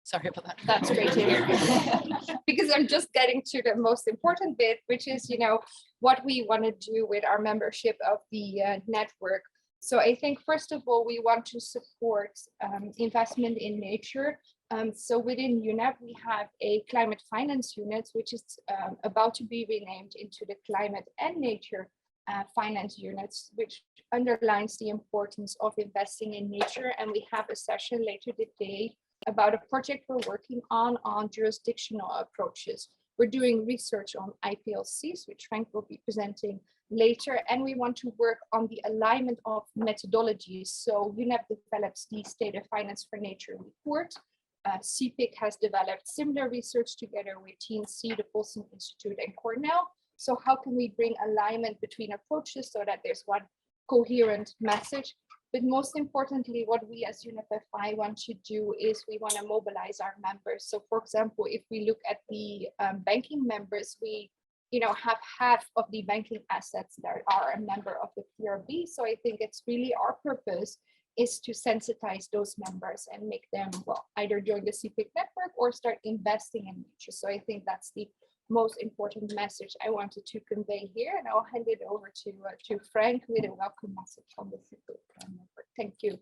Sorry about that. That's great to hear. Because I'm just getting to the most important bit, which is, what we want to do with our membership of the network. So I think, first of all, we want to support investment in nature. So within UNEP, we have a climate finance unit, which is about to be renamed into the climate and nature finance units, which underlines the importance of investing in nature. And we have a session later today about a project we're working on jurisdictional approaches. We're doing research on IPLCs, which Frank will be presenting later, and we want to work on the alignment of methodologies. So UNEP develops the State of Finance for Nature report. CPIC has developed similar research together with TNC, the Folsom Institute, and Cornell. So how can we bring alignment between approaches so that there's one coherent message? But most importantly, what we as UNEP-FI want to do is we want to mobilize our members. So for example, if we look at the banking members, we have half of the banking assets that are a member of the PRB. So I think it's really our purpose is to sensitize those members and make them, well, either join the CPIC network or start investing in nature. So I think that's the most important message I wanted to convey here, and I'll hand it over to Frank with a welcome message on the CPIC network. Thank you.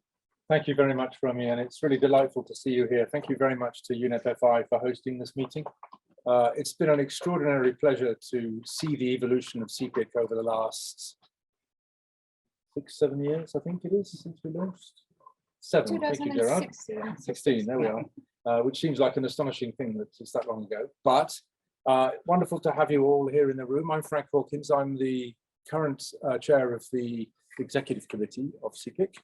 Thank you very much, Romie, and it's really delightful to see you here. Thank you very much to UNEP-FI for hosting this meeting. It's been an extraordinary pleasure to see the evolution of CPIC over the last 6-7 years, I think it is, since we launched. 7, thank you, Gerard. 16, there we are, which seems like an astonishing thing that it's that long ago. But wonderful to have you all here in the room. I'm Frank Hawkins. I'm the current chair of the executive committee of CPIC.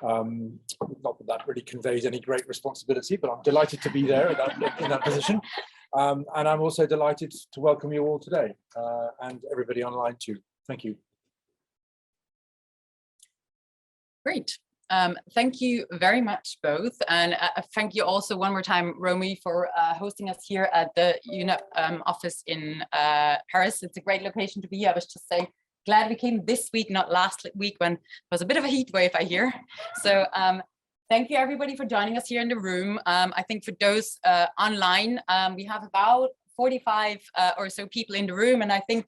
Not that that really conveys any great responsibility, but I'm delighted to be there in that position. And I'm also delighted to welcome you all today and everybody online too. Thank you. Great. Thank you very much both. And thank you also one more time, Romie, for hosting us here at the UNEP office in Paris. It's a great location to be. I was just saying, glad we came this week, not last week when it was a bit of a heat wave, I hear. So thank you everybody for joining us here in the room. I think for those online, we have about 45 or so people in the room, and I think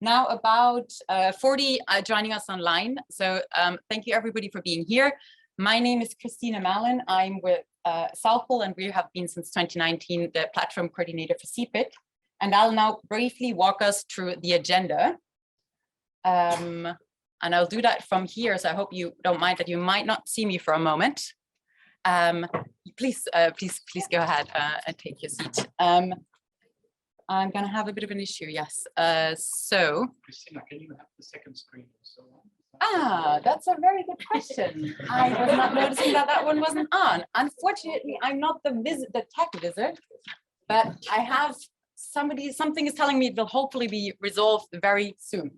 now about 40 joining us online. So thank you everybody for being here. My name is Christina Mallin. I'm with South Pole, and we have been since 2019 the platform coordinator for CPIC. And I'll now briefly walk us through the agenda. And I'll do that from here, so I hope you don't mind that you might not see me for a moment. Please go ahead and take your seat. I'm going to have a bit of an issue, yes. So, Christina, can you have the second screen also on? That's a very good question. I was not noticing that one wasn't on. Unfortunately, I'm not the tech wizard, but I have something is telling me it will hopefully be resolved very soon.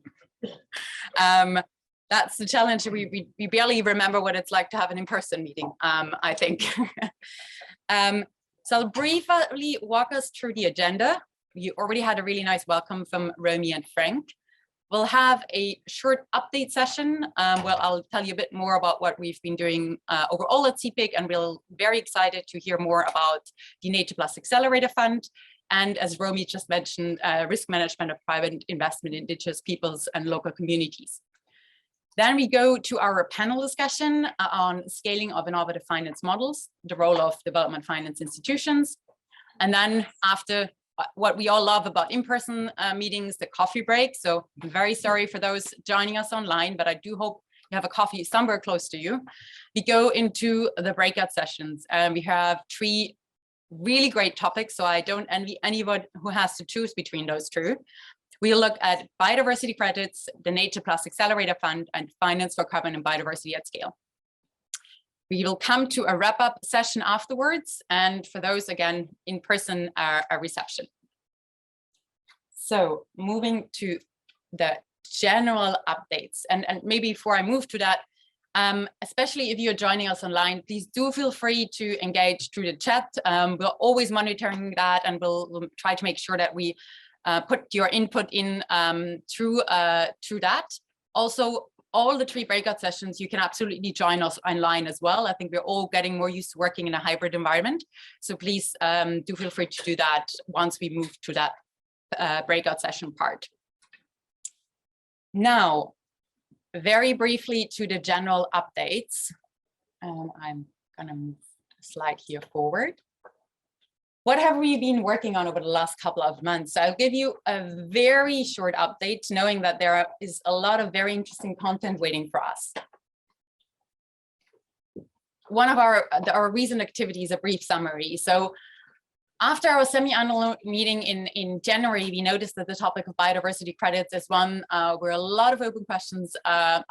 That's the challenge. We barely remember what it's like to have an in-person meeting, I think. So I'll briefly walk us through the agenda. You already had a really nice welcome from Romie and Frank. We'll have a short update session where I'll tell you a bit more about what we've been doing overall at CPIC, and we're very excited to hear more about the Nature Plus Accelerator Fund. And as Romie just mentioned, risk management of private investment in indigenous peoples and local communities. Then we go to our panel discussion on scaling of innovative finance models, the role of development finance institutions. And then after what we all love about in-person meetings, the coffee break. So I'm very sorry for those joining us online, but I do hope you have a coffee somewhere close to you. We go into the breakout sessions, and we have 3 really great topics, so I don't envy anyone who has to choose between those 2. We'll look at biodiversity credits, the Nature Plus Accelerator Fund, and finance for carbon and biodiversity at scale. We will come to a wrap-up session afterwards, and for those, again, in person, a reception. So moving to the general updates, and maybe before I move to that, especially if you're joining us online, please do feel free to engage through the chat. We're always monitoring that, and we'll try to make sure that we put your input in through that. Also, all the 3 breakout sessions, you can absolutely join us online as well. I think we're all getting more used to working in a hybrid environment. So please do feel free to do that once we move to that breakout session part. Now, very briefly to the general updates. I'm gonna move the slide here forward. What have we been working on over the last couple of months? I'll give you a very short update, knowing that there is a lot of very interesting content waiting for us. One of our recent activities, a brief summary. So after our semi-annual meeting in January, we noticed that the topic of biodiversity credits is one where a lot of open questions are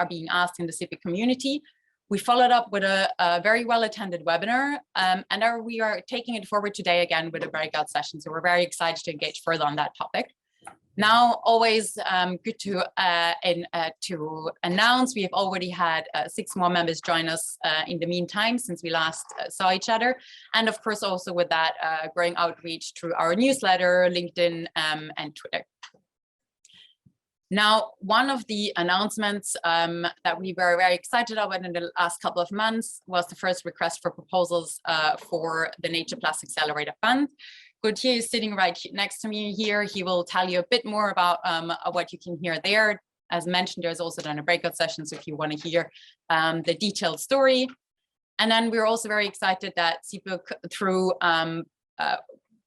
being asked in the CPIC community. We followed up with a very well-attended webinar, and we are taking it forward today again with a breakout session. So we're very excited to engage further on that topic. Now, always good to announce, we have already had 6 more members join us in the meantime since we last saw each other. And of course, also with that growing outreach through our newsletter, LinkedIn, and Twitter. Now, one of the announcements that we were very excited about in the last couple of months was the first request for proposals for the Nature Plus Accelerator Fund. Gautier is sitting right next to me here. He will tell you a bit more about what you can hear there. As mentioned, there's also done a breakout session, so if you want to hear the detailed story. And then we're also very excited that CPIC, through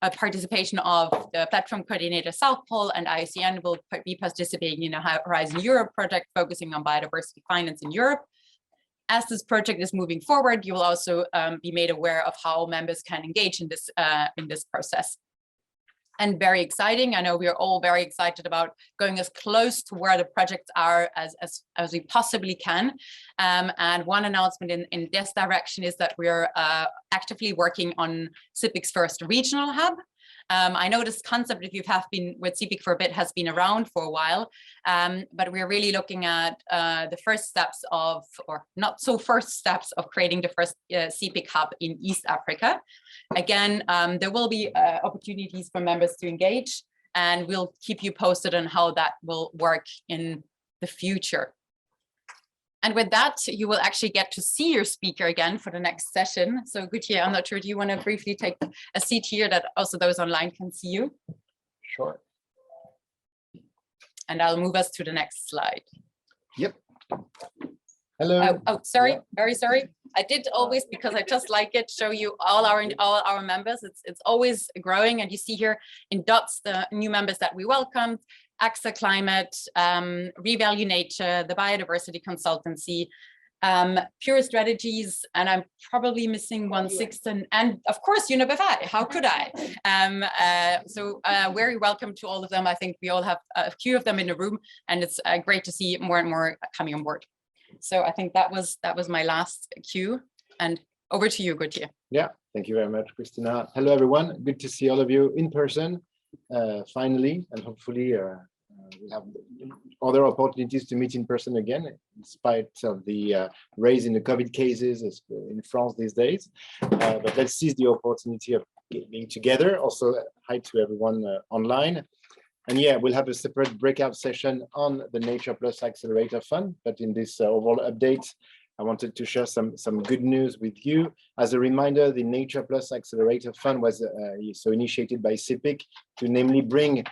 a participation of the platform coordinator South Pole and IUCN, will be participating in a Horizon Europe project focusing on biodiversity finance in Europe. As this project is moving forward, you will also be made aware of how members can engage in this process. And very exciting, I know we are all very excited about going as close to where the projects are as we possibly can. And one announcement in this direction is that we are actively working on CPIC's first regional hub. I know this concept, if you have been with CPIC for a bit, has been around for a while, but we're really looking at the first steps of, or not so first steps of creating the first CPIC hub in East Africa. Again, there will be opportunities for members to engage, and we'll keep you posted on how that will work in the future. And with that, you will actually get to see your speaker again for the next session. So Gautier, I'm not sure, do you want to briefly take a seat here that also those online can see you? Sure. And I'll move us to the next slide. Yep. Hello. Oh, sorry, very sorry. I did always, because I just like it, show you all our members. It's always growing, and you see here in dots the new members that we welcomed: AXA Climate, Revalue Nature, the Biodiversity Consultancy, Pure Strategies, and I'm probably missing 1/6, and of course UNEP. How could I? So very welcome to all of them. I think we all have a few of them in the room, and it's great to see more and more coming on board. So I think that was my last cue, and over to you, Gautier. Yeah, thank you very much, Christina. Hello, everyone. Good to see all of you in person, finally, and hopefully we'll have other opportunities to meet in person again, in spite of the rise in the COVID cases in France these days. But let's seize the opportunity of being together. Also, hi to everyone online. And yeah, we'll have a separate breakout session on the Nature Plus Accelerator Fund. But in this overall update, I wanted to share some good news with you. As a reminder, the Nature Plus Accelerator Fund was so initiated by CPIC to namely bring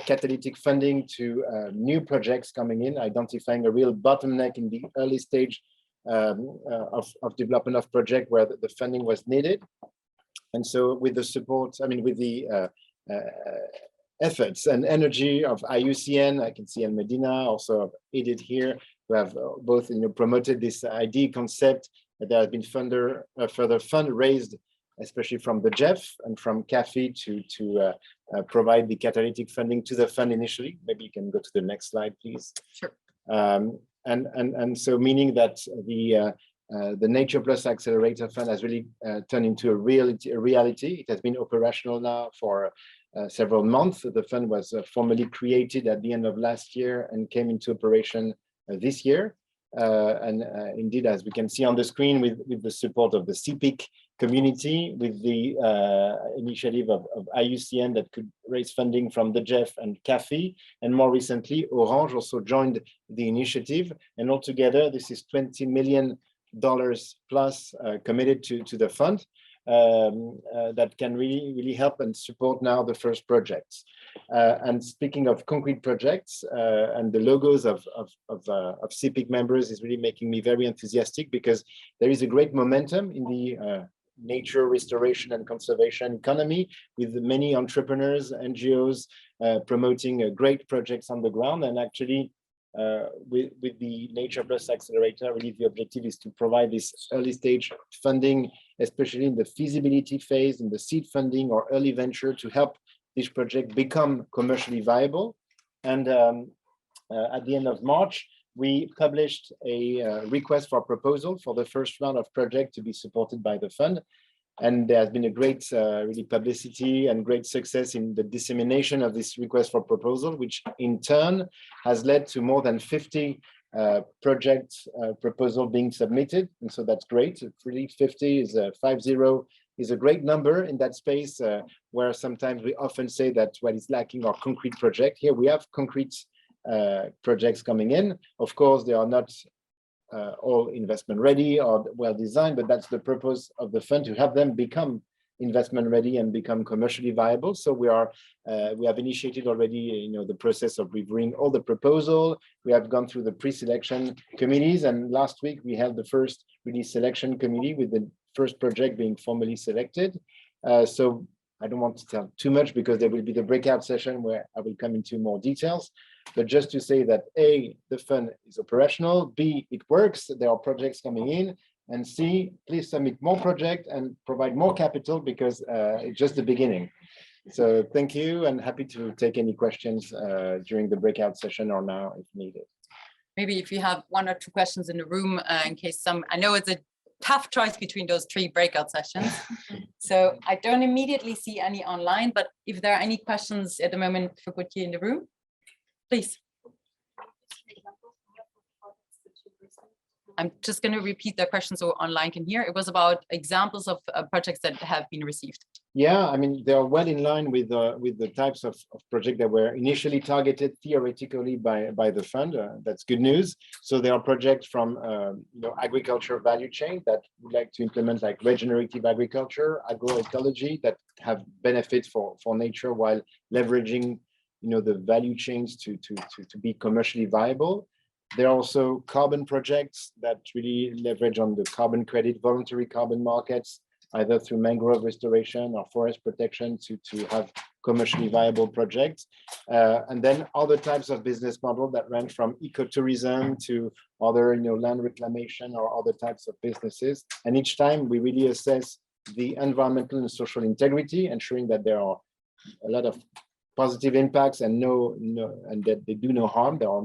catalytic funding to new projects coming in, identifying a real bottleneck in the early stage of development of project where the funding was needed. And so with the support, I mean, with the efforts and energy of IUCN, I can see El Medina, also of Edith here, who have both promoted this idea concept. There has been further fund raised, especially from the GEF and from CAFI to provide the catalytic funding to the fund initially. Maybe you can go to the next slide, please. Sure. And so meaning that the Nature Plus Accelerator Fund has really turned into a reality. It has been operational now for several months. The fund was formally created at the end of last year and came into operation this year. Indeed, as we can see on the screen, with the support of the CPIC community, with the initiative of IUCN that could raise funding from the JEF and CAFI, and more recently, Orange also joined the initiative. And altogether, this is $20 million plus committed to the fund that can really help and support now the first projects. And speaking of concrete projects, and the logos of CPIC members is really making me very enthusiastic, because there is a great momentum in the nature restoration and conservation economy, with many entrepreneurs, NGOs promoting great projects on the ground. And actually, with the Nature Plus Accelerator, really the objective is to provide this early stage funding, especially in the feasibility phase, in the seed funding or early venture, to help this project become commercially viable. And at the end of March, we published a request for proposal for the first round of project to be supported by the fund. And there has been a great really publicity and great success in the dissemination of this request for proposal, which in turn has led to more than 50 project proposal being submitted. And so that's great. Really 50 is 50 is a great number in that space, where sometimes we often say that what is lacking are concrete projects. Here we have concrete projects coming in. Of course, they are not all investment ready or well designed, but that's the purpose of the fund, to have them become investment ready and become commercially viable. So we have initiated already, the process of reviewing all the proposal. We have gone through the pre-selection committees, and last week we held the first really selection committee, with the first project being formally selected. So I don't want to tell too much, because there will be the breakout session where I will come into more details. But just to say that A, the fund is operational, B, it works, there are projects coming in, and C, please submit more projects and provide more capital, because it's just the beginning. So thank you, and happy to take any questions during the breakout session or now if needed. Maybe if you have one or two questions in the room, in case I know it's a tough choice between those 3 breakout sessions. So I don't immediately see any online, but if there are any questions at the moment for Gautier in the room, please. I'm just going to repeat the question so online can hear. It was about examples of projects that have been received. Yeah, I mean, they are well in line with the types of projects that were initially targeted theoretically by the fund. That's good news. So there are projects from agriculture value chain that would like to implement, like regenerative agriculture, agroecology, that have benefits for nature while leveraging the value chains to be commercially viable. There are also carbon projects that really leverage on the carbon credit, voluntary carbon markets, either through mangrove restoration or forest protection to have commercially viable projects. And then other types of business model that range from ecotourism to other land reclamation or other types of businesses. And each time we really assess the environmental and social integrity, ensuring that there are a lot of positive impacts and and that they do no harm. There are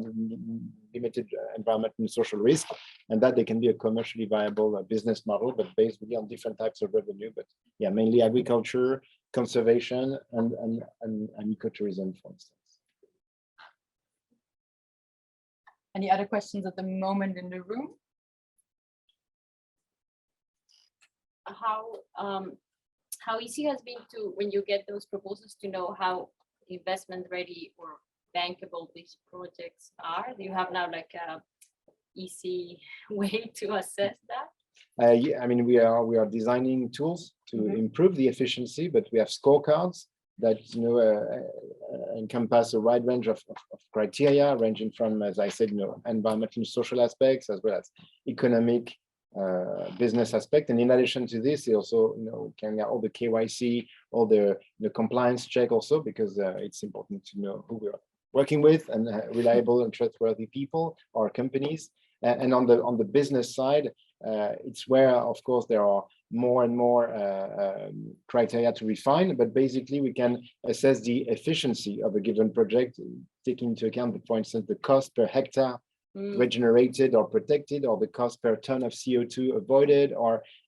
limited environmental and social risk, and that they can be a commercially viable business model, but based really on different types of revenue. But yeah, mainly agriculture, conservation, and ecotourism, for instance. Any other questions at the moment in the room? How easy has been to, when you get those proposals, to know how investment ready or bankable these projects are? Do you have now like a easy way to assess that? Yeah, I mean, we are designing tools to improve the efficiency, but we have scorecards that encompass a wide range of criteria, ranging from, as I said, environmental and social aspects, as well as economic, business aspect. And in addition to this, they also carrying out all the KYC, all the compliance check also, because it's important to know who we are working with and reliable and trustworthy people or companies. And on the business side, it's where, of course, there are more and more criteria to refine, but basically we can assess the efficiency of a given project, taking into account, for instance, the cost per hectare regenerated or protected, or the cost per ton of CO2 avoided,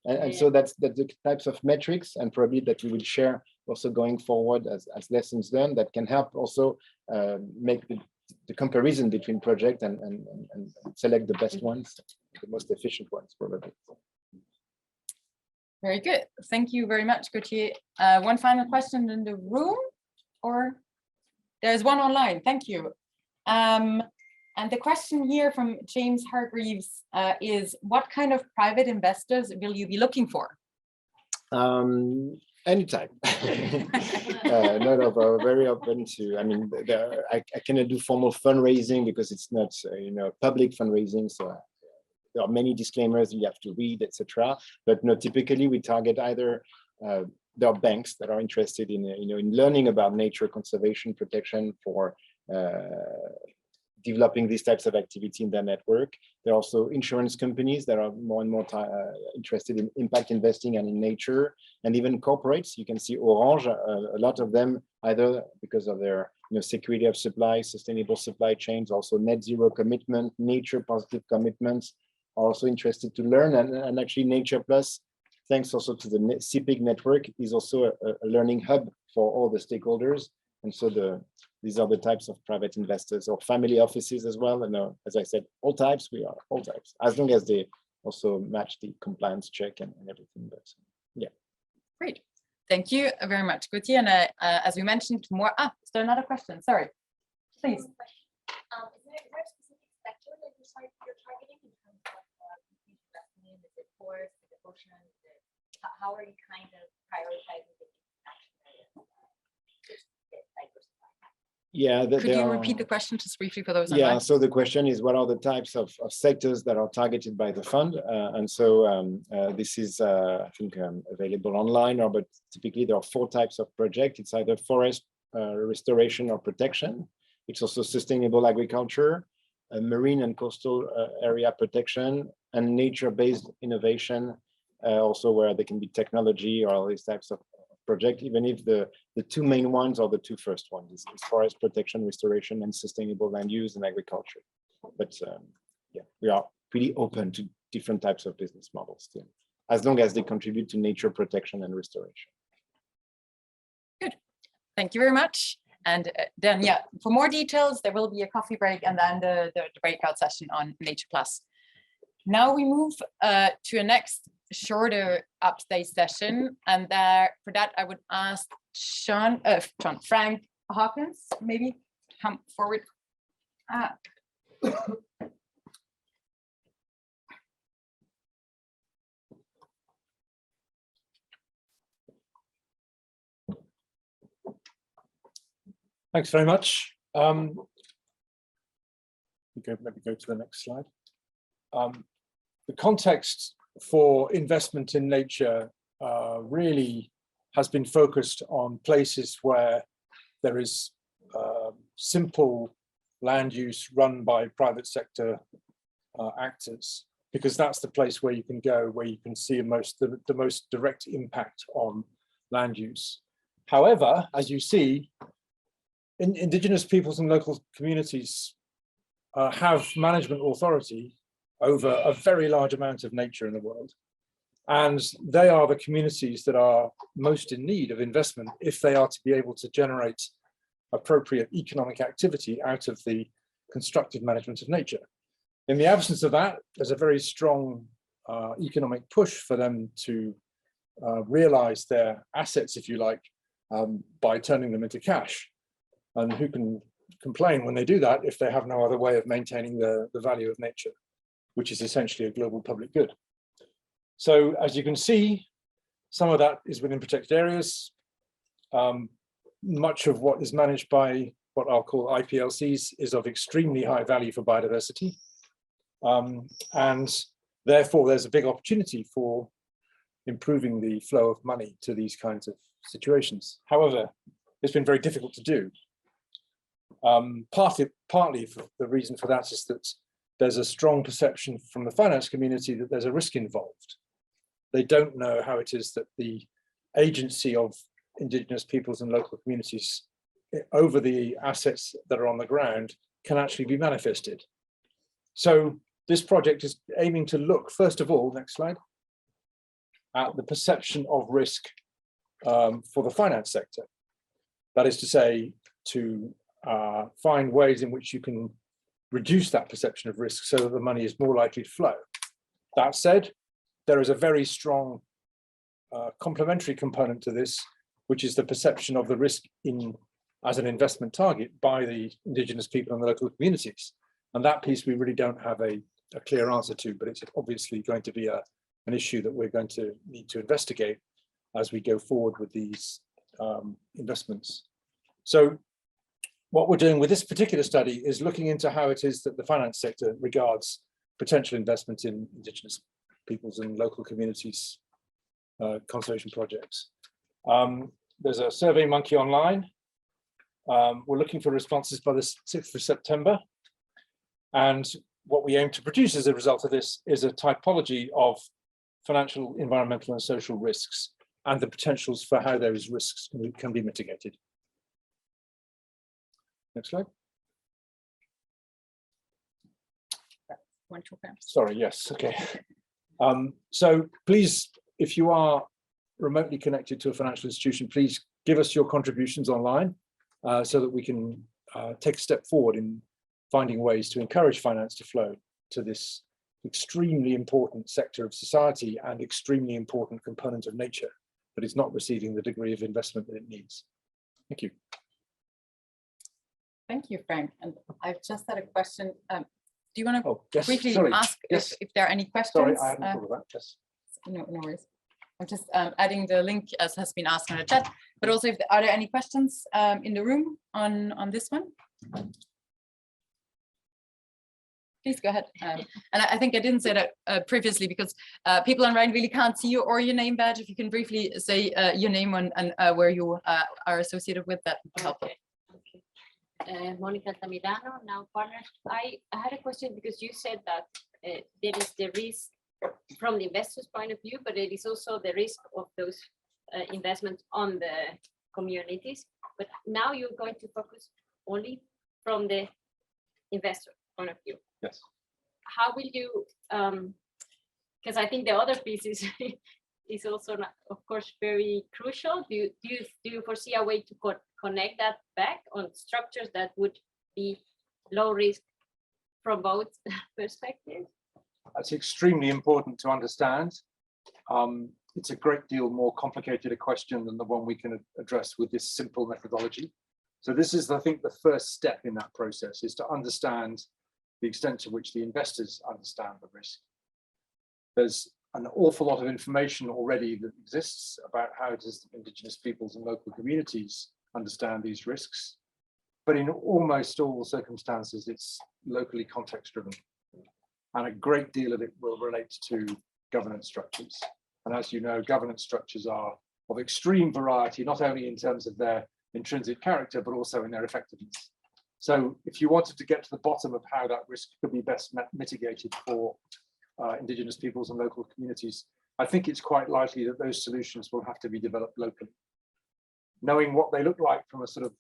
and so that's the types of metrics, and probably that we will share also going forward as lessons learned, that can help also make the comparison between projects and select the best ones, the most efficient ones, probably. Very good. Thank you very much, Gautier. One final question in the room, or there's one online. Thank you. And the question here from James Hargreaves is, what kind of private investors will you be looking for? Anytime. No, we're very open to, I mean, I cannot do formal fundraising because it's not, public fundraising. So there are many disclaimers you have to read, etc. But no, typically we target either, there are banks that are interested in, in learning about nature conservation protection for developing these types of activity in their network. There are also insurance companies that are more and more interested in impact investing and in nature, and even corporates. You can see Orange, a lot of them, either because of their security of supply, sustainable supply chains, also net zero commitment, nature positive commitments, are also interested to learn. And actually Nature Plus, thanks also to the CPIC network, is also a learning hub for all the stakeholders. And so these are the types of private investors or family offices as well. And as I said, all types, we are all types, as long as they also match the compliance check and everything. But yeah. Great. Thank you very much, Gautier. And as we mentioned, more, is there another question? Sorry, please. Is there a specific sector that you're targeting in terms of investing in? Is it forest, is it ocean? How are you kind of prioritizing the action areas? Yeah, could you repeat the question just briefly for those online? Yeah, so the question is, what are the types of sectors that are targeted by the fund? And so this is, I think, available online, but typically there are 4 types of project. It's either forest restoration or protection. It's also sustainable agriculture, marine and coastal area protection, and nature-based innovation, also where there can be technology or all these types of project, even if the 2 main ones are the 2 first ones, is forest protection, restoration, and sustainable land use and agriculture. But yeah, we are pretty open to different types of business models too, as long as they contribute to nature protection and restoration. Good, thank you very much. And then, yeah, for more details, there will be a coffee break and then the breakout session on Nature Plus. Now we move to a next shorter upstage session, and for that I would ask Frank Hawkins, maybe come forward. Thanks very much. Maybe go to the next slide. The context for investment in nature really has been focused on places where there is simple land use run by private sector actors, because that's the place where you can go, where you can see the most direct impact on land use. However, as you see, Indigenous peoples and local communities have management authority over a very large amount of nature in the world. And they are the communities that are most in need of investment if they are to be able to generate appropriate economic activity out of the constructive management of nature. In the absence of that, there's a very strong economic push for them to realize their assets, if you like, by turning them into cash. And who can complain when they do that if they have no other way of maintaining the value of nature, which is essentially a global public good. So as you can see, some of that is within protected areas. Much of what is managed by what I'll call IPLCs is of extremely high value for biodiversity. And therefore, there's a big opportunity for improving the flow of money to these kinds of situations. However, it's been very difficult to do. Partly for the reason for that is that there's a strong perception from the finance community that there's a risk involved. They don't know how it is that the agency of Indigenous peoples and local communities over the assets that are on the ground can actually be manifested. So this project is aiming to look, first of all, next slide, at the perception of risk for the finance sector. That is to say, to find ways in which you can reduce that perception of risk so that the money is more likely to flow. That said, there is a very strong complementary component to this, which is the perception of the risk as an investment target by the Indigenous people and the local communities. And that piece we really don't have a clear answer to, but it's obviously going to be an issue that we're going to need to investigate as we go forward with these investments. So what we're doing with this particular study is looking into how it is that the finance sector regards potential investment in Indigenous peoples and local communities conservation projects. There's a Survey Monkey online. We're looking for responses by the 6th of September. And what we aim to produce as a result of this is a typology of financial, environmental, and social risks and the potentials for how those risks can be mitigated. Next slide. Sorry, yes, okay. So please, if you are remotely connected to a financial institution, please give us your contributions online so that we can take a step forward in finding ways to encourage finance to flow to this extremely important sector of society and extremely important component of nature that is not receiving the degree of investment that it needs. Thank you. Thank you, Frank. And I've just had a question. Do you want to briefly sorry. ask Yes. if there are any questions? Sorry, I hadn't thought of that. Yes. No worries. I'm just adding the link as has been asked in the chat, but also if are there any questions in the room on this one? Please go ahead. And I think I didn't say that previously because people online really can't see you or your name badge. If you can briefly say your name and where you are associated with, that would be helpful. Okay. Monica Tamirano, now partners. I had a question because you said that there is the risk from the investor's point of view, but it is also the risk of those investments on the communities. But now you're going to focus only from the investor point of view. Yes. How will you, because I think the other piece is also, of course, very crucial. Do you foresee a way to connect that back on structures that would be low risk from both perspectives? That's extremely important to understand. It's a great deal more complicated a question than the one we can address with this simple methodology. So this is, I think, the first step in that process is to understand the extent to which the investors understand the risk. There's an awful lot of information already that exists about how does Indigenous peoples and local communities understand these risks. But in almost all circumstances, it's locally context driven. And a great deal of it will relate to governance structures. And as you know, governance structures are of extreme variety, not only in terms of their intrinsic character, but also in their effectiveness. So if you wanted to get to the bottom of how that risk could be best mitigated for Indigenous peoples and local communities, I think it's quite likely that those solutions will have to be developed locally. Knowing what they look like from a sort of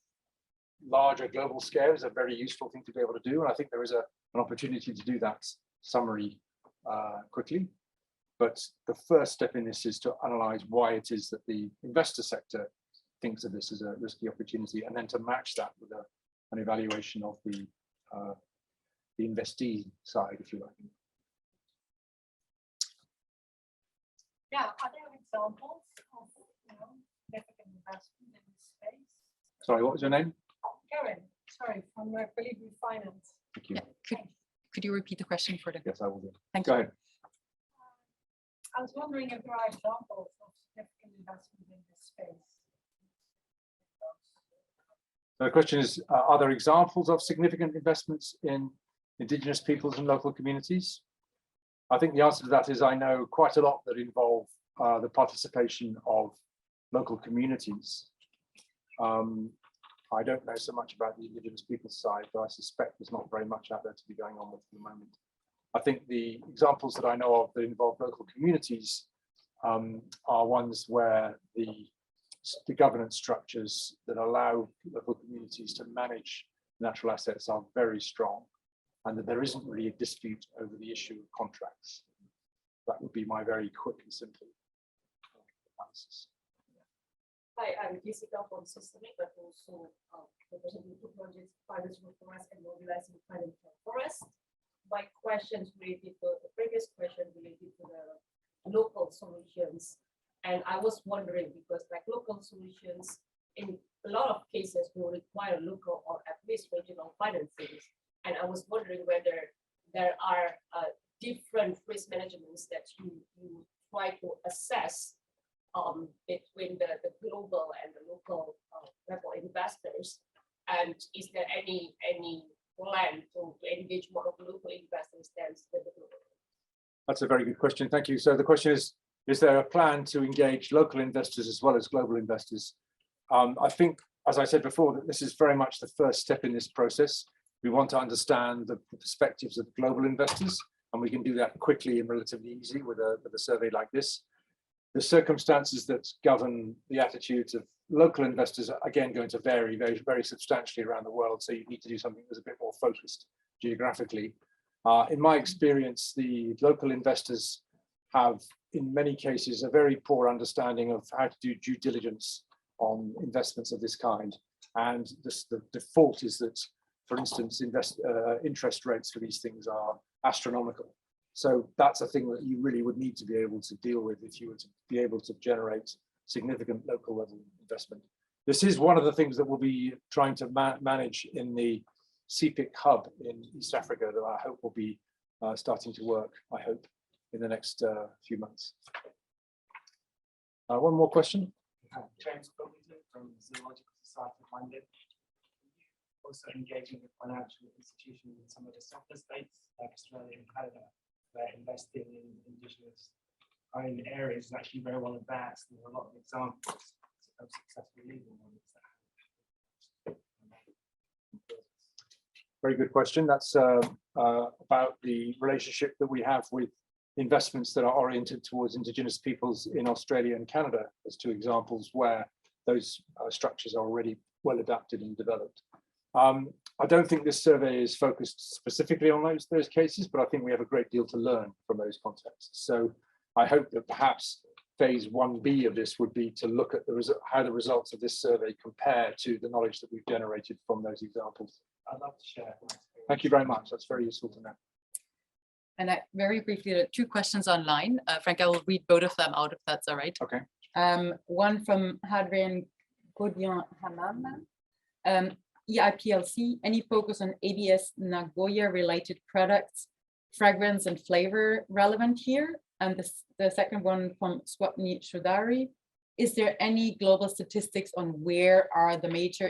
larger global scale is a very useful thing to be able to do. And I think there is an opportunity to do that summary quickly. But the first step in this is to analyze why it is that the investor sector thinks of this as a risky opportunity, and then to match that with an evaluation of the investee side, if you like. Yeah, are there examples of significant investment in this space? Sorry, what was your name? Karen, sorry, from Biodiversity Finance. Thank you. Yeah, could you repeat the question for the? Yes, I will do. Thank Go you. ahead. I was wondering if there are examples of significant investment in this space. The question is, are there examples of significant investments in Indigenous peoples and local communities? I think the answer to that is I know quite a lot that involve the participation of local communities. I don't know so much about the Indigenous peoples side, but I suspect there's not very much out there to be going on with at the moment. I think the examples that I know of that involve local communities are ones where the governance structures that allow local communities to manage natural assets are very strong, and that there isn't really a dispute over the issue of contracts. That would be my very quick and simple analysis. Hi, I'm Jessica from Systemic, but also representing two projects, Fibers for Forest and Mobilizing Climate Forest. My questions related to the previous question related to the local solutions. And I was wondering, because like local solutions in a lot of cases will require local or at least regional financing. And I was wondering whether there are different risk managements that you try to assess between the global and the local level investors. And is there any plan to engage more of local investors than the global? That's a very good question. Thank you. So the question is there a plan to engage local investors as well as global investors? I think, as I said before, that this is very much the first step in this process. We want to understand the perspectives of global investors, and we can do that quickly and relatively easy with a survey like this. The circumstances that govern the attitudes of local investors are again going to vary very substantially around the world. So you need to do something that's a bit more focused geographically. In my experience, the local investors have, in many cases, a very poor understanding of how to do due diligence on investments of this kind. And the default is that, for instance, interest rates for these things are astronomical. So that's a thing that you really would need to be able to deal with if you were to be able to generate significant local level investment. This is one of the things that we'll be trying to manage in the CPIC hub in East Africa that I hope will be starting to work, I hope, in the next few months. One more question. James Goedicke from Zoological Society of London. Also engaging with financial institutions in some of the softer states like Australia and Canada, where investing in Indigenous owned areas is actually very well advanced. There are a lot of examples of successful legal models. Very good question. That's about the relationship that we have with investments that are oriented towards Indigenous peoples in Australia and Canada as two examples where those structures are already well adapted and developed. I don't think this survey is focused specifically on those cases, but I think we have a great deal to learn from those contexts. So I hope that perhaps phase 1B of this would be to look at how the results of this survey compare to the knowledge that we've generated from those examples. I'd love to share. Thank you very much. That's very useful to know. And very briefly, there are two questions online. Frank, I will read both of them out if that's all right. Okay. One from Hadrian Godian Hamam. IPLC, any focus on ABS Nagoya related products, fragrance and flavor relevant here? And the second one from Swapni Shodari, is there any global statistics on where are the major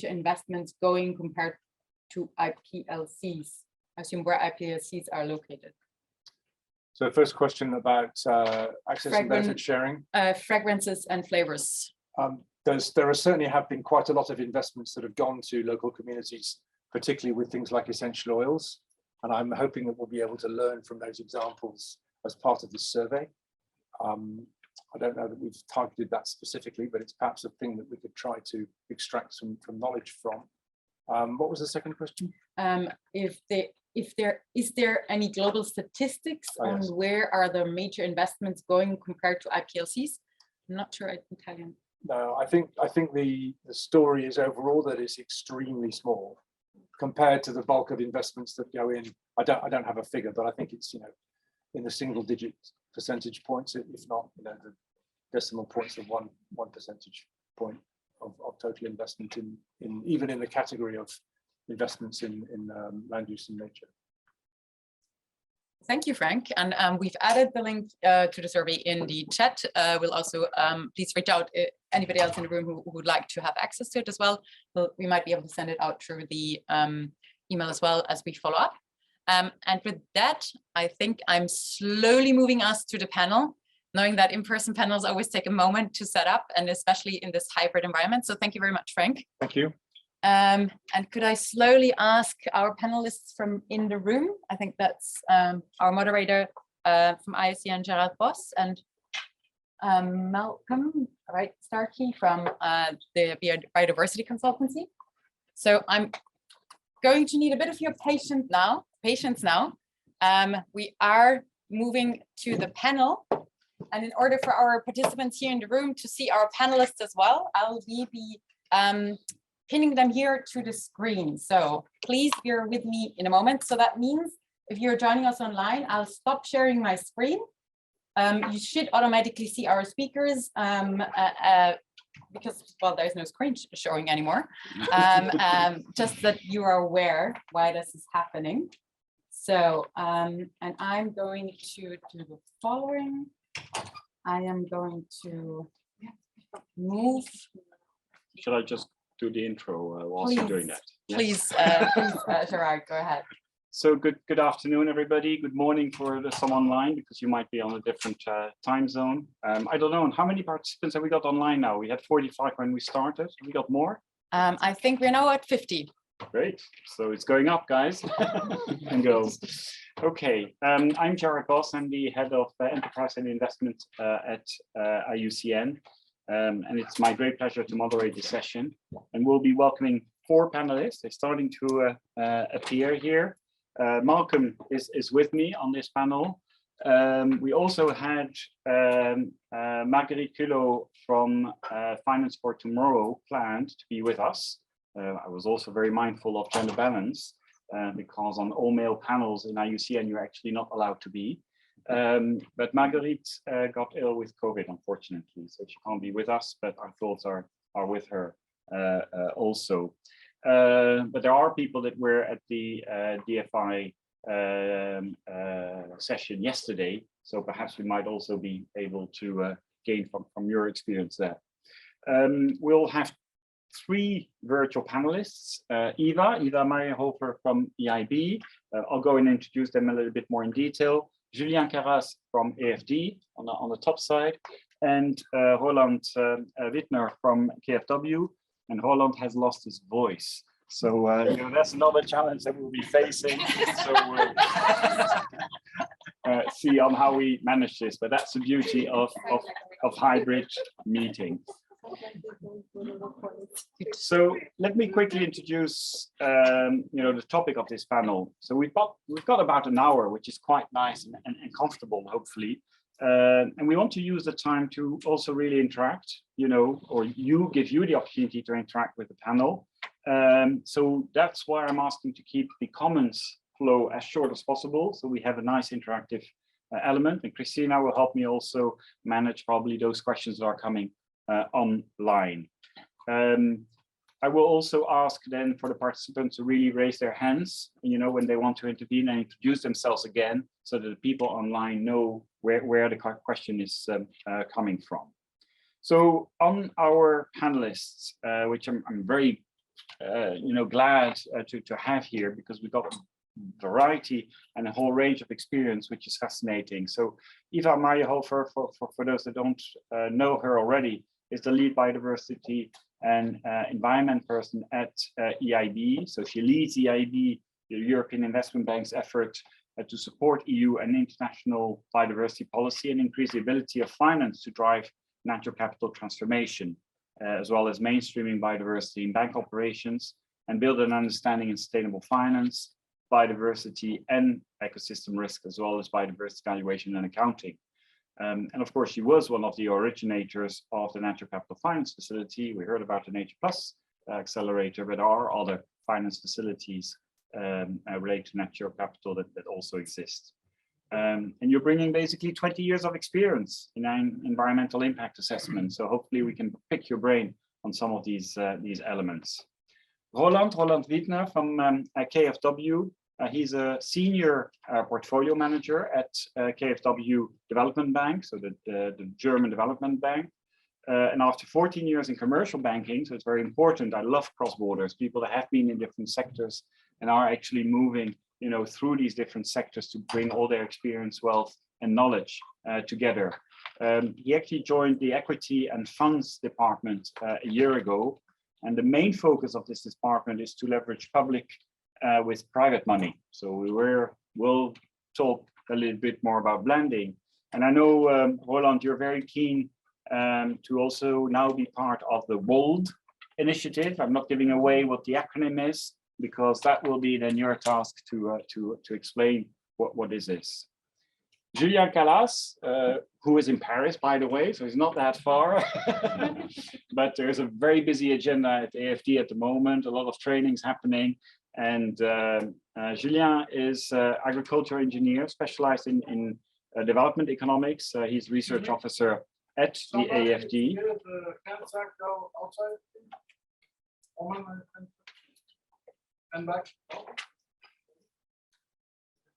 investments going compared to IPLCs? I assume where IPLCs are located. So first question about access and benefit sharing. Fragrances and flavors. There certainly have been quite a lot of investments that have gone to local communities, particularly with things like essential oils. And I'm hoping that we'll be able to learn from those examples as part of this survey. I don't know that we've targeted that specifically, but it's perhaps a thing that we could try to extract some knowledge from. What was the second question? Is there any global statistics on where are the major investments going compared to IPLCs? I'm not sure Italian. No, I think the story is overall that it's extremely small compared to the bulk of investments that go in. I don't have a figure, but I think it's in the single digit percentage points, if not the decimal points of one percentage point of total investment in even in the category of investments in land use and nature. Thank you, Frank. And we've added the link to the survey in the chat. We'll also please reach out anybody else in the room who would like to have access to it as well. We might be able to send it out through the email as well as we follow up. And with that, I think I'm slowly moving us to the panel, knowing that in-person panels always take a moment to set up, and especially in this hybrid environment. So thank you very much, Frank. Thank you. And could I slowly ask our panelists from in the room? I think that's our moderator from IUCN, Gerard Bos, and Malcolm Starkey from the Biodiversity Consultancy. So I'm going to need a bit of your patience now. We are moving to the panel. And in order for our participants here in the room to see our panelists as well, I'll be pinning them here to the screen. So please bear with me in a moment. So that means if you're joining us online, I'll stop sharing my screen. You should automatically see our speakers because, well, there's no screen showing anymore. Just that you are aware why this is happening. So, and I'm going to do the following. I am going to move. Should I just do the intro whilst you're doing that? Please, Gerard, go ahead. So good afternoon, everybody. Good morning for some online, because you might be on a different time zone. I don't know, how many participants have we got online now? We had 45 when we started. Have we got more? I think we're now at 50. Great. So it's going up, guys and girls. Okay, I'm Jared Boss. I'm the head of enterprise and investment at IUCN. And it's my great pleasure to moderate this session. And we'll be welcoming 4 panelists. They're starting to appear here. Malcolm is with me on this panel. We also had Marguerite Culot from Finance for Tomorrow planned to be with us. I was also very mindful of gender balance because on all male panels in IUCN, you're actually not allowed to be. But Marguerite got ill with COVID, unfortunately, so she can't be with us, but our thoughts are with her also. But there are people that were at the DFI session yesterday, so perhaps we might also be able to gain from your experience there. We'll have 3 virtual panelists, Eva Meyerhofer from EIB. I'll go and introduce them a little bit more in detail. Julien Carras from AFD on the top side, and Roland Wittner from KfW. And Roland has lost his voice. So you know, that's another challenge that we'll be facing. So see on how we manage this, but that's the beauty of hybrid meetings. So let me quickly introduce you know, the topic of this panel. So we've got about an hour, which is quite nice and comfortable, hopefully. And we want to use the time to also really interact, you know, or give you the opportunity to interact with the panel. So that's why I'm asking to keep the comments flow as short as possible, so we have a nice interactive element. And Christina will help me also manage probably those questions that are coming online. I will also ask then for the participants to really raise their hands, you know, when they want to intervene and introduce themselves again, so that the people online know where the question is coming from. So on our panelists, which I'm very, you know, glad to have here, because we've got variety and a whole range of experience, which is fascinating. So Eva Meyerhofer, for those that don't know her already, is the lead biodiversity and environment person at EIB. So she leads EIB, the European Investment Bank's effort to support EU and international biodiversity policy and increase the ability of finance to drive natural capital transformation, as well as mainstreaming biodiversity in bank operations and build an understanding in sustainable finance, biodiversity and ecosystem risk, as well as biodiversity valuation and accounting. And of course, she was one of the originators of the Natural Capital Finance Facility. We heard about the Nature Plus Accelerator, but there are other finance facilities related to natural capital that also exist. And you're bringing basically 20 years of experience in environmental impact assessment. So hopefully we can pick your brain on some of these elements. Roland Wittner from KfW. He's a senior portfolio manager at KfW Development Bank, so the German development bank. And after 14 years in commercial banking, so it's very important. I love cross borders, people that have been in different sectors and are actually moving, you know, through these different sectors to bring all their experience, wealth, and knowledge together. He actually joined the equity and funds department a year ago, and the main focus of this department is to leverage public with private money. So we'll talk a little bit more about blending. And I know, Roland, you're very keen to also now be part of the WOLD initiative. I'm not giving away what the acronym is, because that will be then your task to explain what is this. Julien Calas, who is in Paris, by the way, so he's not that far. But there's a very busy agenda at AFD at the moment, a lot of trainings happening. And Julien is agriculture engineer specialized in development economics. He's research officer at the AFD.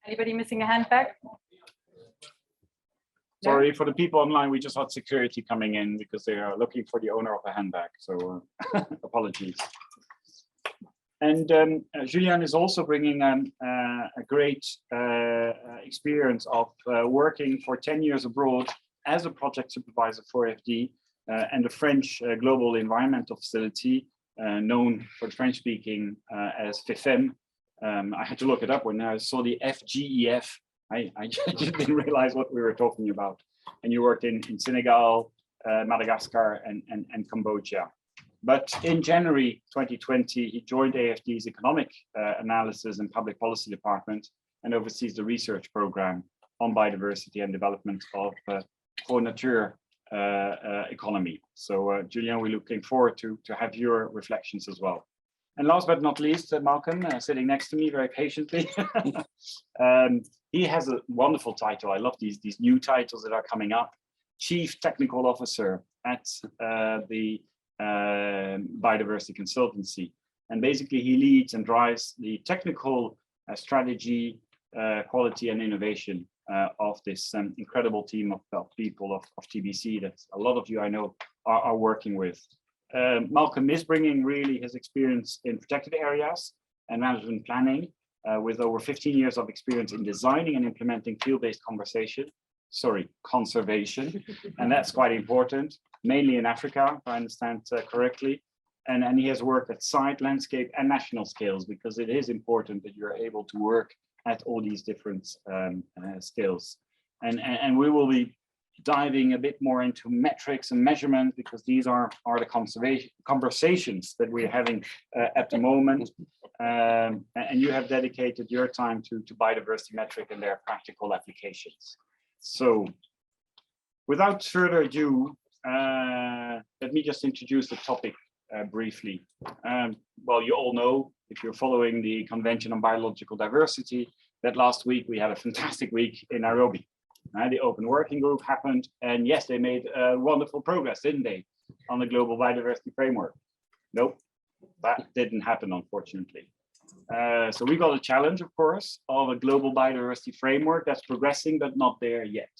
Anybody missing a handbag? Sorry for the people online, we just had security coming in because they are looking for the owner of a handbag, so apologies. And Julien is also bringing a great experience of working for 10 years abroad as a project supervisor for AFD and the French Global Environmental Facility, known for the French speaking as FIFEM. I had to look it up when I saw the FGEF. I just didn't realize what we were talking about. And you worked in Senegal, Madagascar, and Cambodia. But in January 2020, he joined AFD's Economic Analysis and Public Policy Department and oversees the research program on biodiversity and development of pro nature economy. So, Julien, we're looking forward to have your reflections as well. And last but not least, Malcolm, sitting next to me very patiently. He has a wonderful title. I love these new titles that are coming up. Chief Technical Officer at the Biodiversity Consultancy. And basically he leads and drives the technical strategy, quality and innovation of this incredible team of people of TBC that a lot of you I know are working with. Malcolm is bringing really his experience in protected areas and management planning with over 15 years of experience in designing and implementing field-based conservation. And that's quite important, mainly in Africa, if I understand correctly. And he has worked at site, landscape and national scales because it is important that you're able to work at all these different scales. And we will be diving a bit more into metrics and measurement because these are the conversations that we're having at the moment. And you have dedicated your time to biodiversity metric and their practical applications. So without further ado, let me just introduce the topic briefly. Well, you all know, if you're following the Convention on Biological Diversity, that last week we had a fantastic week in Nairobi. The open working group happened, and yes, they made wonderful progress, didn't they, on the global biodiversity framework? Nope, that didn't happen, unfortunately. So we got a challenge, of course, of a global biodiversity framework that's progressing, but not there yet.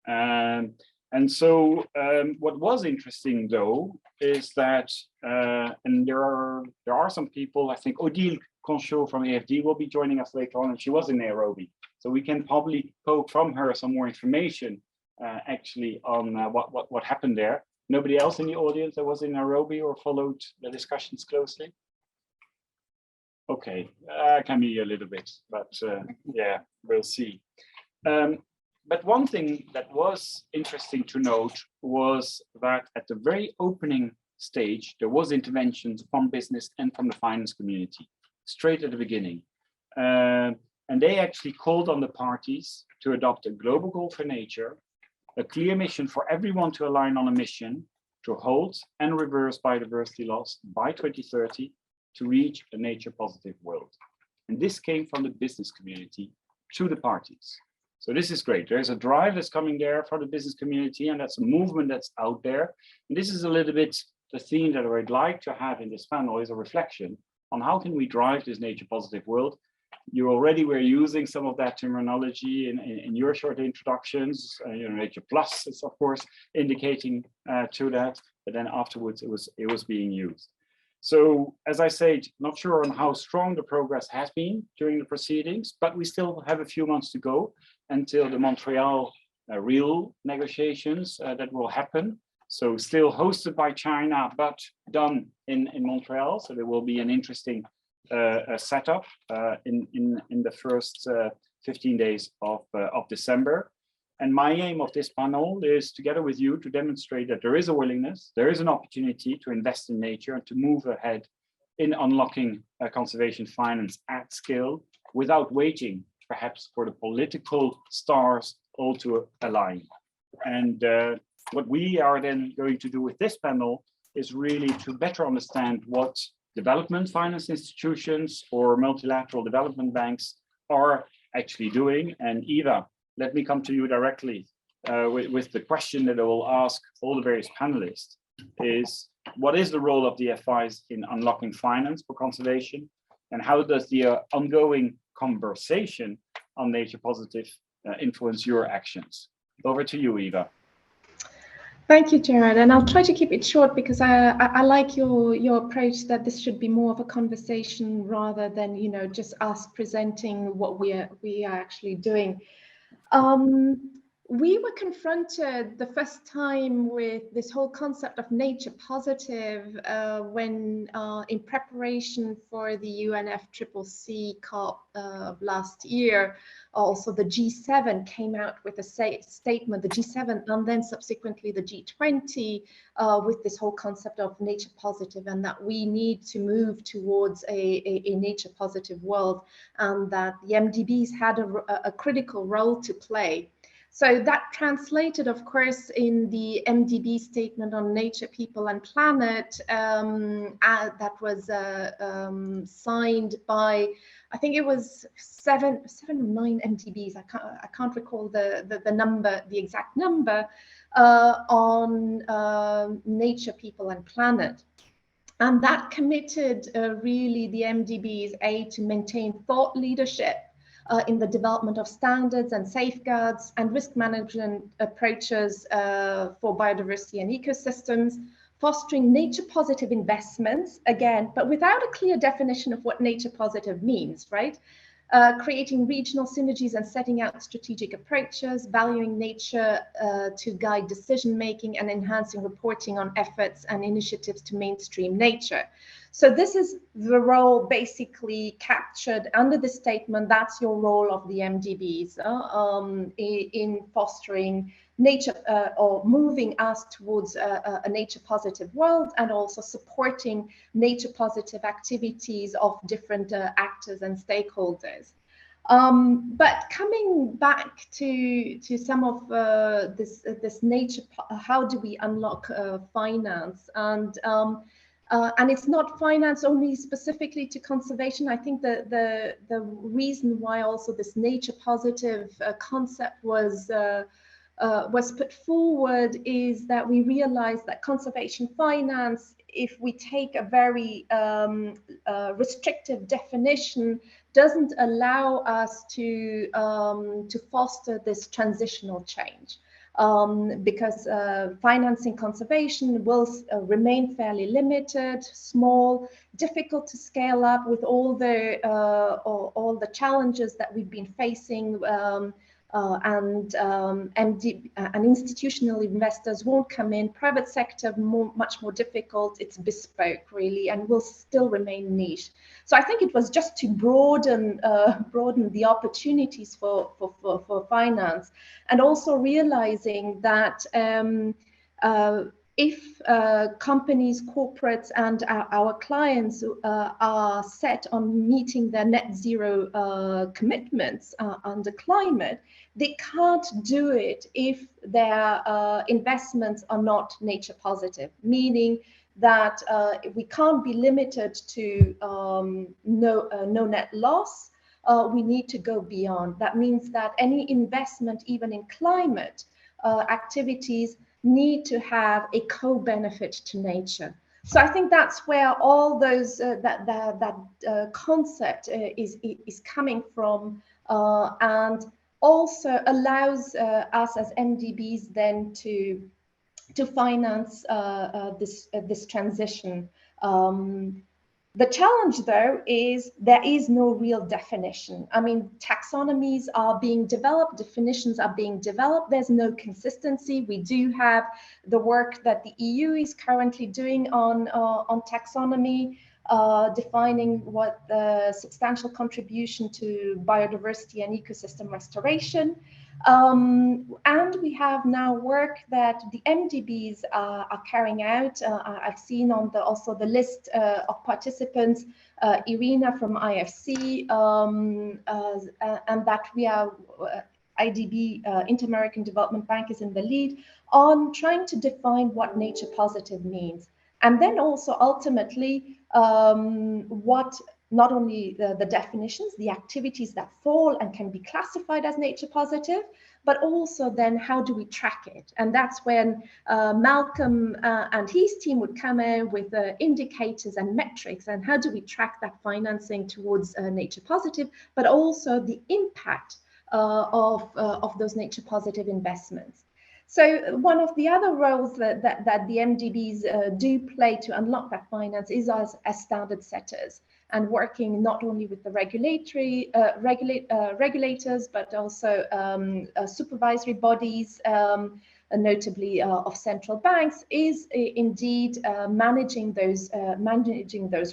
And so what was interesting, though, is that, and there are some people, I think Odile Conchot from AFD will be joining us later on, and she was in Nairobi. So we can probably poke from her some more information, actually, on what happened there. Nobody else in the audience that was in Nairobi or followed the discussions closely? Okay, can be a little bit, but yeah, we'll see. But one thing that was interesting to note was that at the very opening stage, there was interventions from business and from the finance community, straight at the beginning. And they actually called on the parties to adopt a global goal for nature, a clear mission for everyone to align on a mission to halt and reverse biodiversity loss by 2030 to reach a nature positive world. And this came from the business community to the parties. So this is great. There's a drive that's coming there for the business community, and that's a movement that's out there. And this is a little bit the theme that I'd like to have in this panel, is a reflection on how can we drive this nature positive world. You already were using some of that terminology in your short introductions. Nature Plus is of course indicating to that, but then afterwards it was being used. So as I said, not sure on how strong the progress has been during the proceedings, but we still have a few months to go until the Montreal real negotiations that will happen. So still hosted by China, but done in Montreal. So there will be an interesting setup in the first 15 days of December. And my aim of this panel is, together with you, to demonstrate that there is a willingness, there is an opportunity to invest in nature and to move ahead in unlocking conservation finance at scale without waiting, perhaps, for the political stars all to align. And what we are then going to do with this panel is really to better understand what development finance institutions or multilateral development banks are actually doing. And Eva, let me come to you directly with the question that I will ask all the various panelists is, what is the role of the FIs in unlocking finance for conservation? And how does the ongoing conversation on nature positive influence your actions? Over to you, Eva. Thank you, Gerard. And I'll try to keep it short because I like your approach that this should be more of a conversation rather than, you know, just us presenting what we are actually doing. We were confronted the first time with this whole concept of nature positive when in preparation for the UNFCCC COP last year. Also the G7 came out with a statement, the G7 and then subsequently the G20 with this whole concept of nature positive, and that we need to move towards a nature positive world, and that the MDBs had a critical role to play. So that translated, of course, in the MDB statement on nature, people and planet that was signed by, I think it was seven or nine MDBs. I can't recall the number, the exact number on nature, people and planet. And that committed really the MDBs to maintain thought leadership in the development of standards and safeguards and risk management approaches for biodiversity and ecosystems, fostering nature positive investments, again, but without a clear definition of what nature positive means, right? Creating regional synergies and setting out strategic approaches, valuing nature to guide decision making, and enhancing reporting on efforts and initiatives to mainstream nature. So this is the role basically captured under the statement. That's your role of the MDBs in fostering nature or moving us towards a nature positive world, and also supporting nature positive activities of different actors and stakeholders. But coming back to some of this nature, how do we unlock finance? And it's not finance only specifically to conservation. I think the reason why also this nature positive concept was put forward is that we realized that conservation finance, if we take a very restrictive definition, doesn't allow us to foster this transitional change. Because financing conservation will remain fairly limited, small, difficult to scale up with all the challenges that we've been facing, and institutional investors won't come in. Private sector much more difficult. It's bespoke really, and will still remain niche. So I think it was just to broaden the opportunities for finance, and also realizing that if companies, corporates, and our clients are set on meeting their net zero commitments under climate, they can't do it if their investments are not nature positive, meaning that we can't be limited to no net loss. We need to go beyond. That means that any investment, even in climate activities, need to have a co-benefit to nature. So I think that's where all those that concept is coming from, and also allows us as MDBs then to finance this transition. The challenge, though, is there is no real definition. I mean, taxonomies are being developed, definitions are being developed. There's no consistency. We do have the work that the EU is currently doing on taxonomy, defining what the substantial contribution to biodiversity and ecosystem restoration. And we have now work that the MDBs are carrying out. I've seen on also the list of participants, Irina from IFC, and that we are IDB, Inter-American Development Bank, is in the lead on trying to define what nature positive means. And then also ultimately what not only the definitions, the activities that fall and can be classified as nature positive, but also then how do we track it? And that's when Malcolm and his team would come in with indicators and metrics, and how do we track that financing towards nature positive, but also the impact of those nature positive investments. So one of the other roles that the MDBs do play to unlock that finance is as standard setters, and working not only with the regulators, but also supervisory bodies, notably of central banks, is indeed managing those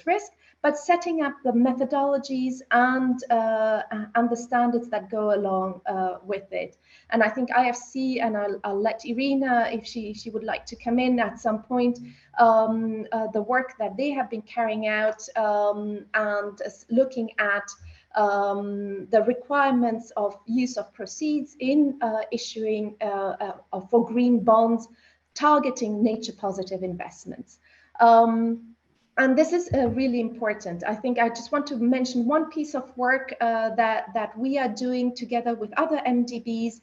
risks, but setting up the methodologies and the standards that go along with it. And I think IFC, and I'll let Irina, if she would like to come in at some point, the work that they have been carrying out and looking at the requirements of use of proceeds in issuing for green bonds targeting nature positive investments. And this is really important. I think I just want to mention one piece of work that we are doing together with other MDBs,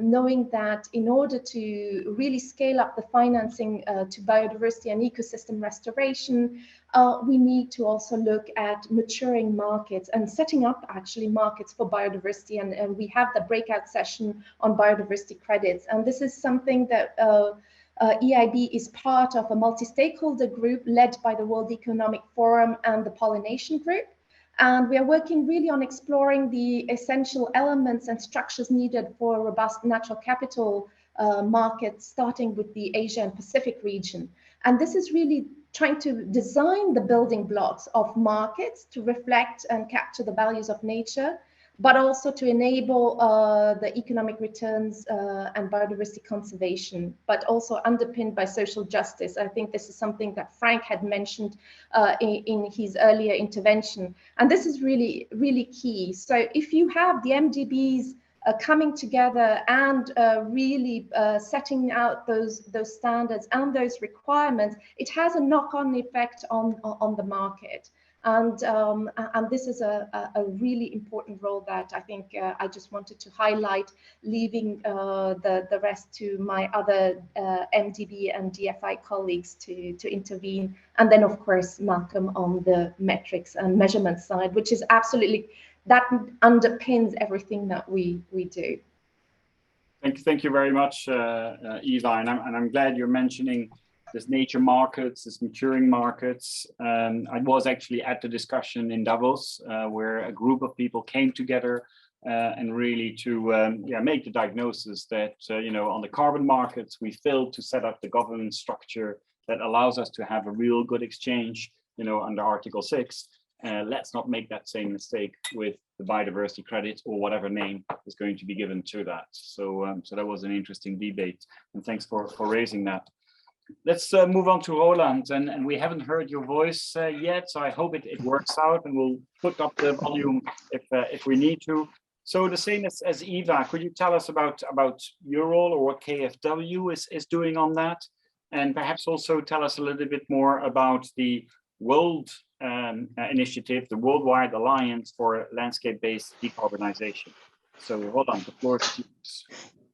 knowing that in order to really scale up the financing to biodiversity and ecosystem restoration, we need to also look at maturing markets and setting up actually markets for biodiversity. And we have the breakout session on biodiversity credits. And this is something that EIB is part of a multi-stakeholder group led by the World Economic Forum and the Pollination Group. And we are working really on exploring the essential elements and structures needed for a robust natural capital market, starting with the Asia and Pacific region. And this is really trying to design the building blocks of markets to reflect and capture the values of nature, but also to enable the economic returns and biodiversity conservation, but also underpinned by social justice. I think this is something that Frank had mentioned in his earlier intervention. And this is really, really key. So if you have the MDBs coming together and really setting out those standards and those requirements, it has a knock-on effect on the market. And this is a really important role that I think I just wanted to highlight, leaving the rest to my other MDB and DFI colleagues to intervene. And then, of course, Malcolm on the metrics and measurement side, which is absolutely, that underpins everything that we do. Thank you very much, Eva. And I'm glad you're mentioning this nature markets, this maturing markets. I was actually at the discussion in Davos, where a group of people came together and really to make the diagnosis that on the carbon markets, we failed to set up the governance structure that allows us to have a real good exchange, under Article 6. Let's not make that same mistake with the biodiversity credit or whatever name is going to be given to that. So that was an interesting debate, and thanks for raising that. Let's move on to Roland, and we haven't heard your voice yet, so I hope it works out, and we'll put up the volume if we need to. So the same as Eva, could you tell us about your role or what KfW is doing on that? And perhaps also tell us a little bit more about the World Initiative, the Worldwide Alliance for Landscape-Based Decarbonization. So Roland, the floor is yours.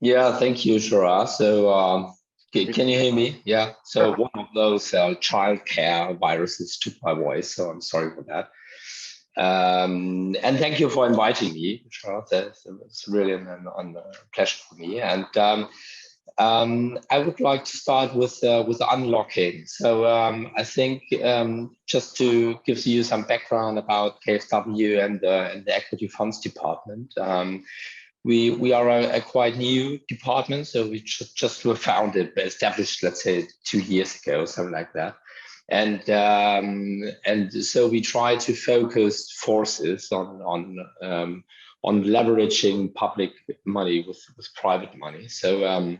Yeah, thank you, Shara. So can you hear me? Yeah. So one of those childcare viruses took my voice, so I'm sorry for that. And thank you for inviting me, Shara. It's really a pleasure for me. And I would like to start with unlocking. So I think just to give you some background about KfW and the Equity Funds Department. We are a quite new department, so we just were founded, established, let's say 2 years ago, something like that. And so we try to focus forces on leveraging public money with private money. So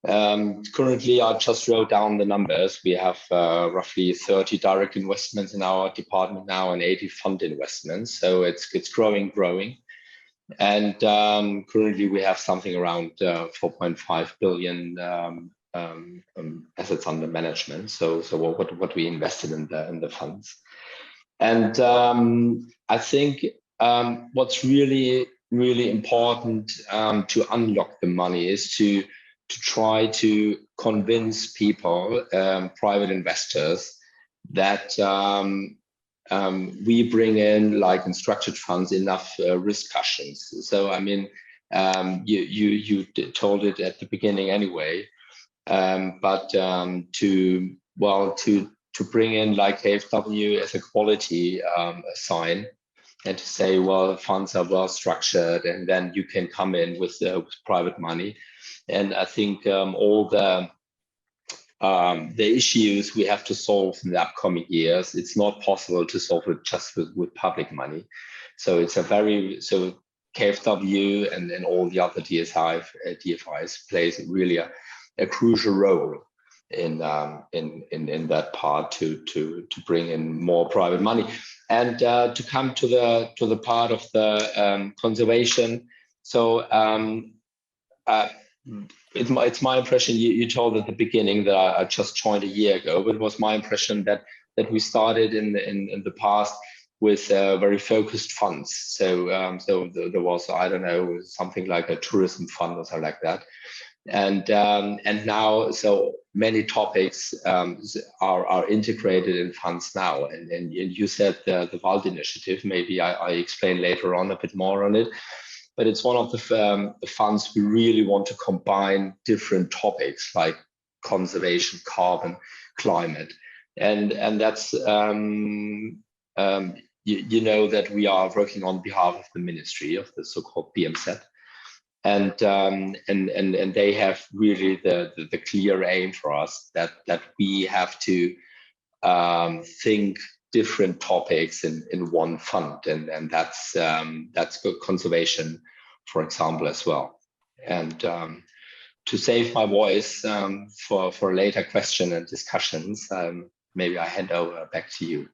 currently, I just wrote down the numbers. We have roughly 30 direct investments in our department now and 80 fund investments. So it's growing. And currently we have something around 4.5 billion assets under management. So what we invested in the funds. And I think what's really important to unlock the money is to try to convince people, private investors, that we bring in, like in structured funds, enough risk cushions. So I mean, you told it at the beginning anyway, but to bring in like KfW as a quality sign, and to say, well, funds are well structured, and then you can come in with private money. And I think all the issues we have to solve in the upcoming years, it's not possible to solve it just with public money. So it's KfW and all the other DFIs plays really a crucial role in that part to bring in more private money. And to come to the part of the conservation. So it's my impression, you told at the beginning that I just joined a year ago, but it was my impression that we started in the past with very focused funds. So there was, I don't know, something like a tourism fund or something like that. And now, so many topics are integrated in funds now. And you said the Wald initiative, maybe I explain later on a bit more on it. But it's one of the funds we really want to combine different topics like conservation, carbon, climate. And that's, you know that we are working on behalf of the ministry of the so-called BMZ. And they have really the clear aim for us that we have to think different topics in one fund, and that's good conservation, for example, as well. And to save my voice for later question and discussions, maybe I hand over back to you.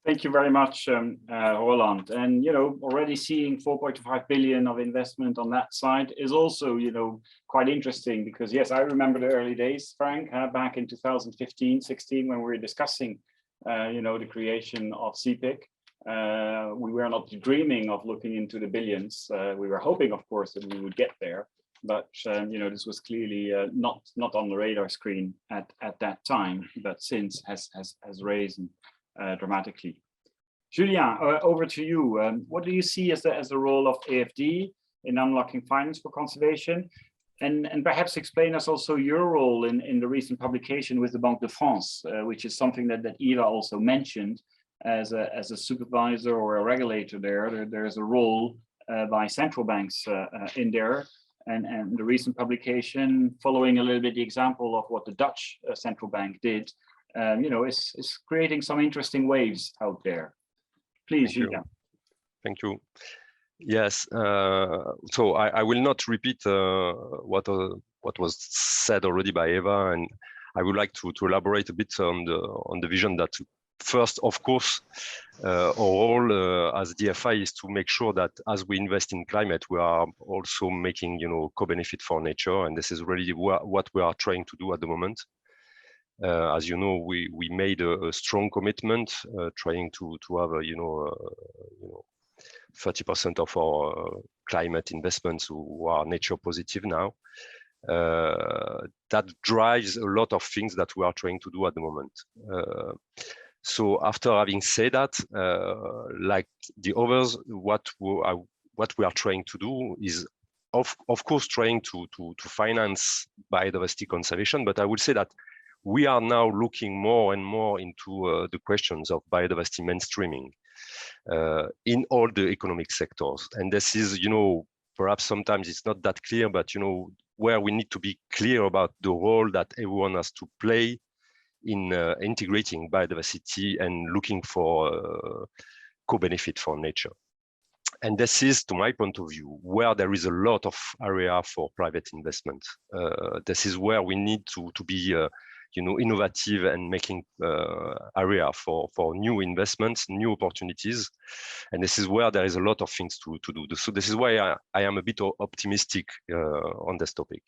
Thank you very much, Roland. And, you know, already seeing 4.5 billion of investment on that side is also, you know, quite interesting, because yes, I remember the early days, Frank, back in 2015, 16, when we were discussing, you know, the creation of CPIC. We were not dreaming of looking into the billions. We were hoping, of course, that we would get there, but you know, this was clearly not on the radar screen at that time, but since has risen dramatically. Julien, over to you. What do you see as the role of AFD in unlocking finance for conservation? And perhaps explain us also your role in the recent publication with the Banque de France, which is something that Ira also mentioned as a supervisor or a regulator there. There's a role by central banks in there. And the recent publication, following a little bit the example of what the Dutch central bank did, you know, is creating some interesting waves out there. Please, Julien. Thank you. Yes, so I will not repeat what was said already by Eva, and I would like to elaborate a bit on the vision that first, of course, our role as DFI is to make sure that as we invest in climate, we are also making, you know, co-benefit for nature, and this is really what we are trying to do at the moment. As you know, we made a strong commitment, trying to have a, 30% of our climate investments who are nature positive now. That drives a lot of things that we are trying to do at the moment. So after having said that, like the others, what we are trying to do is, of course, trying to finance biodiversity conservation, but I would say that we are now looking more and more into the questions of biodiversity mainstreaming in all the economic sectors. And this is, you know, perhaps sometimes it's not that clear, but, you know, where we need to be clear about the role that everyone has to play in integrating biodiversity and looking for co-benefit for nature. And this is, to my point of view, where there is a lot of area for private investment. This is where we need to be innovative and making area for new investments, new opportunities. And this is where there is a lot of things to do. So this is why I am a bit optimistic on this topic.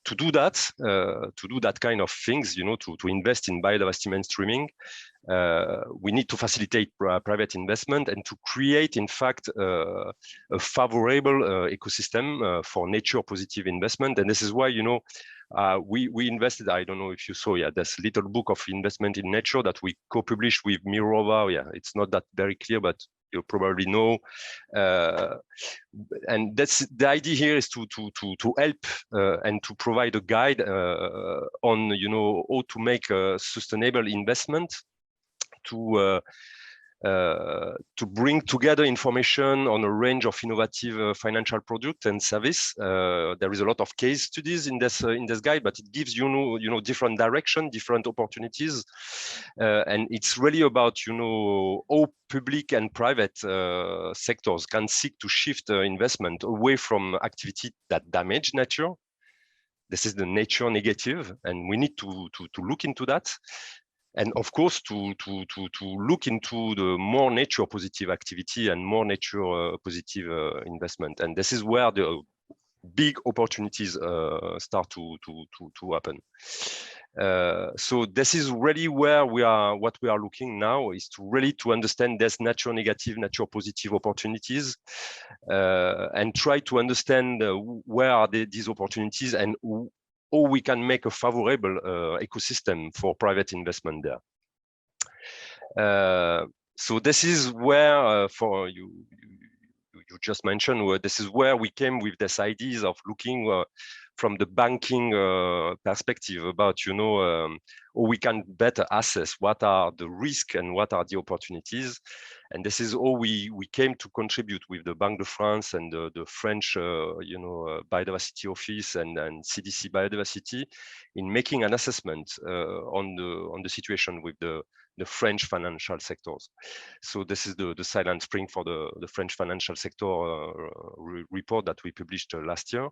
To do that kind of things, to invest in biodiversity mainstreaming, we need to facilitate private investment and to create, in fact, a favorable ecosystem for nature positive investment. And this is why, we invested, I don't know if you saw, this little book of investment in nature that we co-published with Mirova. It's not that very clear, but you probably know. And that's the idea here, is to help and to provide a guide on how to make a sustainable investment, to bring together information on a range of innovative financial products and service. There is a lot of case studies in this guide, but it gives different direction, different opportunities, and it's really about how public and private sectors can seek to shift investment away from activity that damage nature. This is the nature negative, and we need to look into that. And of course, to look into the more nature positive activity and more nature positive investment. And this is where the big opportunities start to happen. So this is really where what we are looking now, is to really understand this nature negative, nature positive opportunities, and try to understand where are these opportunities and how we can make a favorable ecosystem for private investment there. So this is where, for you just mentioned, this is where we came with this ideas of looking from the banking perspective about, how we can better assess what are the risks and what are the opportunities. And this is all we came to contribute with the Banque de France and the French, Biodiversity Office and CDC Biodiversity, in making an assessment on the situation with the French financial sectors. So this is the Silent Spring for the French financial sector report that we published last year.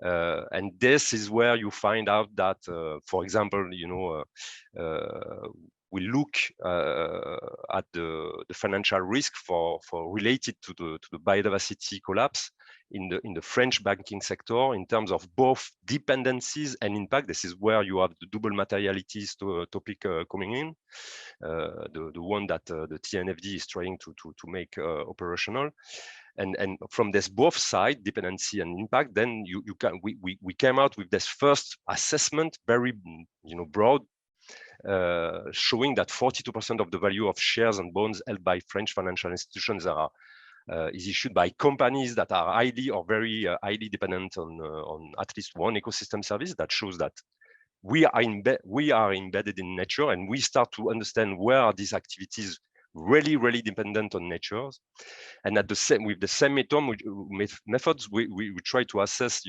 And this is where you find out that, for example, we look at the financial risk for related to the biodiversity collapse in the French banking sector in terms of both dependencies and impact. This is where you have the double materialities topic coming in, the one that the TNFD is trying to make operational. And from this both side, dependency and impact, then we came out with this first assessment, very broad, showing that 42% of the value of shares and bonds held by French financial institutions is issued by companies that are highly or very highly dependent on at least one ecosystem service. That shows that we are embedded in nature, and we start to understand where are these activities really dependent on nature. And with the same methods, we try to assess,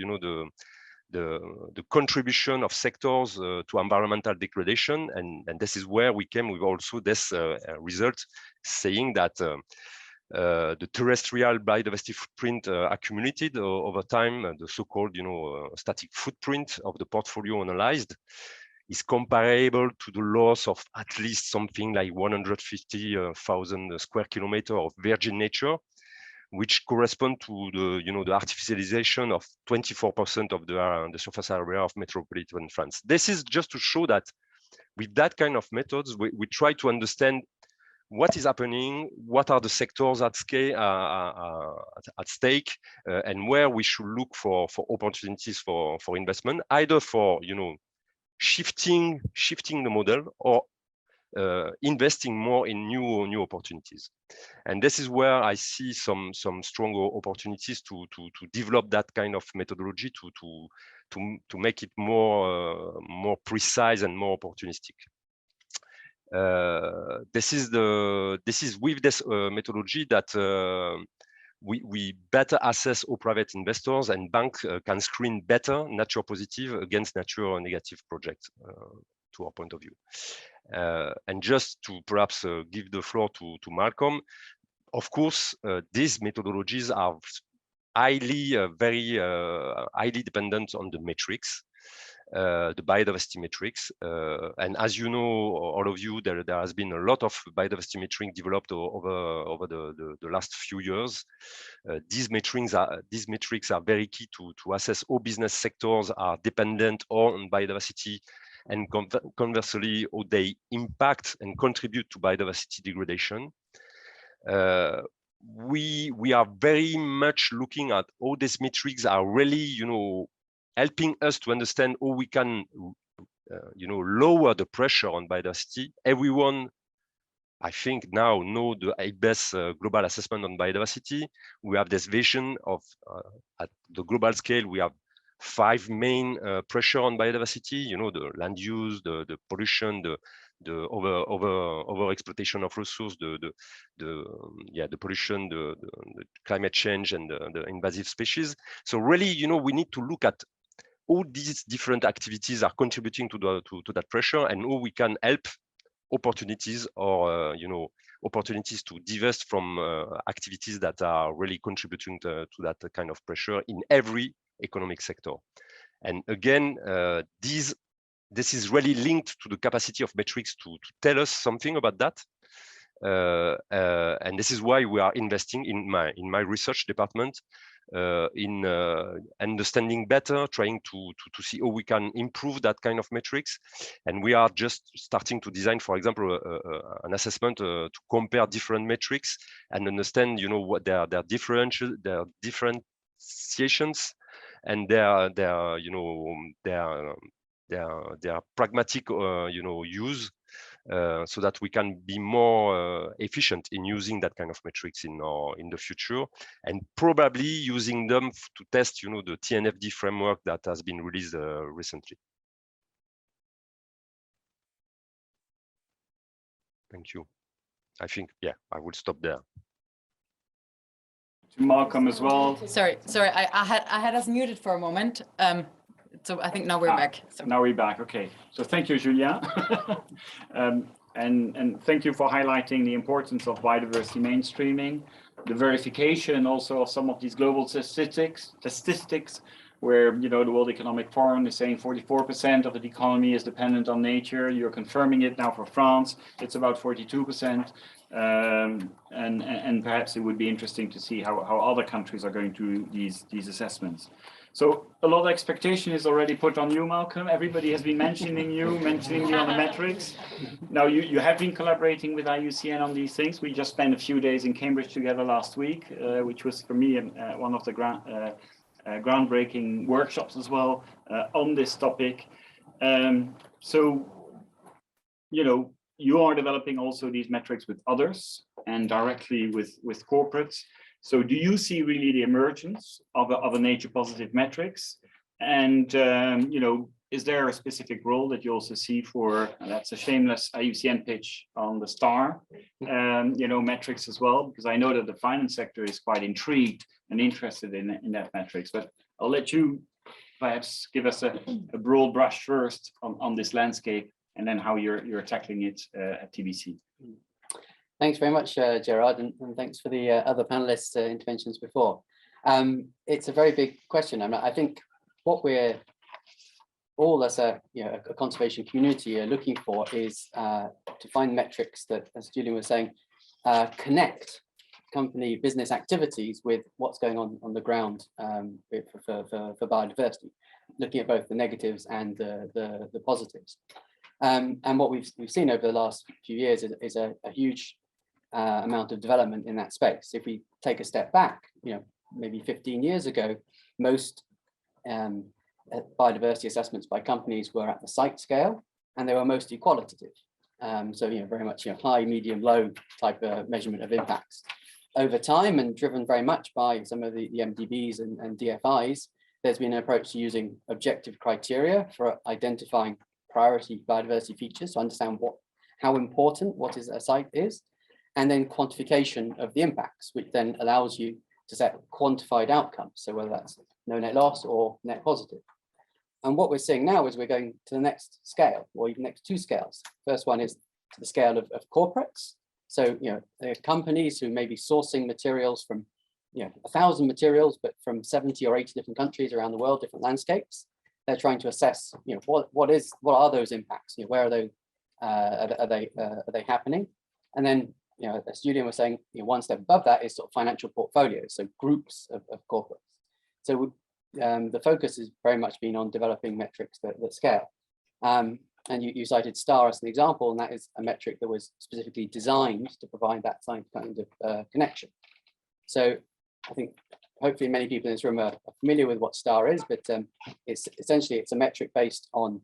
the contribution of sectors to environmental degradation, and this is where we came with also this result, saying that the terrestrial biodiversity footprint accumulated over time, the so-called static footprint of the portfolio analyzed, is comparable to the loss of at least something like 150,000 square kilometers of virgin nature, which correspond to the the artificialization of 24% of the surface area of metropolitan France. This is just to show that with that kind of methods, we try to understand what is happening, what are the sectors at scale, at stake, and where we should look for opportunities for investment, either for shifting the model or investing more in new opportunities. And this is where I see some stronger opportunities to develop that kind of methodology to make it more precise and more opportunistic. This is with this methodology that we better assess all private investors, and banks can screen better nature positive against nature negative projects, to our point of view. And just to perhaps give the floor to Malcolm, of course, these methodologies are very highly dependent on the metrics, the biodiversity metrics. And as you know, all of you, there has been a lot of biodiversity metrics developed over the last few years. These metrics are very key to assess how business sectors are dependent on biodiversity, and conversely, how they impact and contribute to biodiversity degradation. We are very much looking at how these metrics are really, helping us to understand how we can, lower the pressure on biodiversity. Everyone, I think, now know the IPBES global assessment on biodiversity. We have this vision of, at the global scale, we have 5 main pressure on biodiversity. The land use, the pollution, the over exploitation of resources, the pollution, the climate change, and the invasive species. So really, we need to look at all these different activities are contributing to that pressure, and how we can help opportunities or opportunities to divest from activities that are really contributing to that kind of pressure in every economic sector. And again, this is really linked to the capacity of metrics to tell us something about that. And this is why we are investing in my research department in understanding better, trying to see how we can improve that kind of metrics. And we are just starting to design, for example, an assessment to compare different metrics and understand, what their differentiations and their pragmatic use, so that we can be more efficient in using that kind of metrics in the future, and probably using them to test, the TNFD framework that has been released recently. Thank you. I think, I will stop there. To Malcolm as well. Sorry, I had us muted for a moment. So I think now we're back. So. Now we're back. Okay. So thank you, Julien. And thank you for highlighting the importance of biodiversity mainstreaming, the verification also of some of these global statistics, where, the World Economic Forum is saying 44% of the economy is dependent on nature. You're confirming it now for France. It's about 42%. And perhaps it would be interesting to see how other countries are going to these assessments. So a lot of expectation is already put on you, Malcolm. Everybody has been mentioning you on the metrics. Now you have been collaborating with IUCN on these things. We just spent a few days in Cambridge together last week, which was for me one of the groundbreaking workshops as well on this topic. So, you are developing also these metrics with others and directly with corporates. So do you see really the emergence of a nature positive metrics? And, is there a specific role that you also see for, and that's a shameless IUCN pitch on the STAR, metrics as well? Because I know that the finance sector is quite intrigued and interested in that metrics, but I'll let you perhaps give us a broad brush first on this landscape, and then how you're tackling it at TBC. Thanks very much, Gerard, and thanks for the other panelists' interventions before. It's a very big question. I think what we're all as a conservation community are looking for is to find metrics that, as Julien was saying, connect company business activities with what's going on the ground for biodiversity, looking at both the negatives and the positives. And what we've seen over the last few years is a huge amount of development in that space. If we take a step back, maybe 15 years ago, most biodiversity assessments by companies were at the site scale, and they were mostly qualitative. So very much high, medium, low type of measurement of impacts. Over time, and driven very much by some of the MDBs and DFIs, there's been an approach to using objective criteria for identifying priority biodiversity features to understand how important what is a site is, and then quantification of the impacts, which then allows you to set quantified outcomes. So whether that's no net loss or net positive. And what we're seeing now is we're going to the next scale, or even next 2 scales. First one is to the scale of corporates. So there are companies who may be sourcing materials from 1,000 materials, but from 70 or 80 different countries around the world, different landscapes. They're trying to assess, what are those impacts? Where are they happening? And then, as Julian was saying, one step above that is sort of financial portfolios, so groups of corporates. So the focus has very much been on developing metrics that scale. And you cited STAR as an example, and that is a metric that was specifically designed to provide that kind of connection. So I think hopefully many people in this room are familiar with what STAR is, but it's essentially a metric based on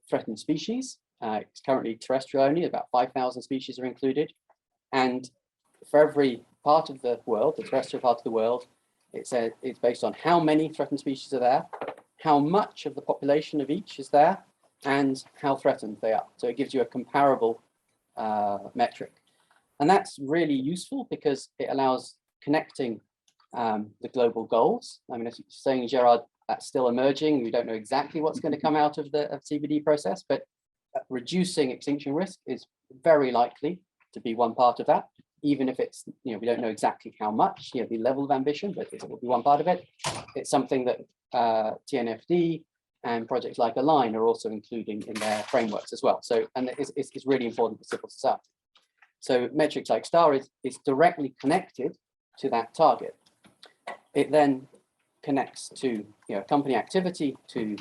threatened species. It's currently terrestrial only, about 5,000 species are included. And for every part of the world, the terrestrial part of the world, it's based on how many threatened species are there, how much of the population of each is there, and how threatened they are. So it gives you a comparable metric. And that's really useful because it allows connecting the global goals. I mean, as you're saying, Gerard, that's still emerging. We don't know exactly what's going to come out of the CBD process, but reducing extinction risk is very likely to be one part of that, even if it's, we don't know exactly how much, the level of ambition, but it will be one part of it. It's something that TNFD and projects like Align are also including in their frameworks as well. So, and it's really important for civil society. So metrics like STAR is directly connected to that target. It then connects to company activity, to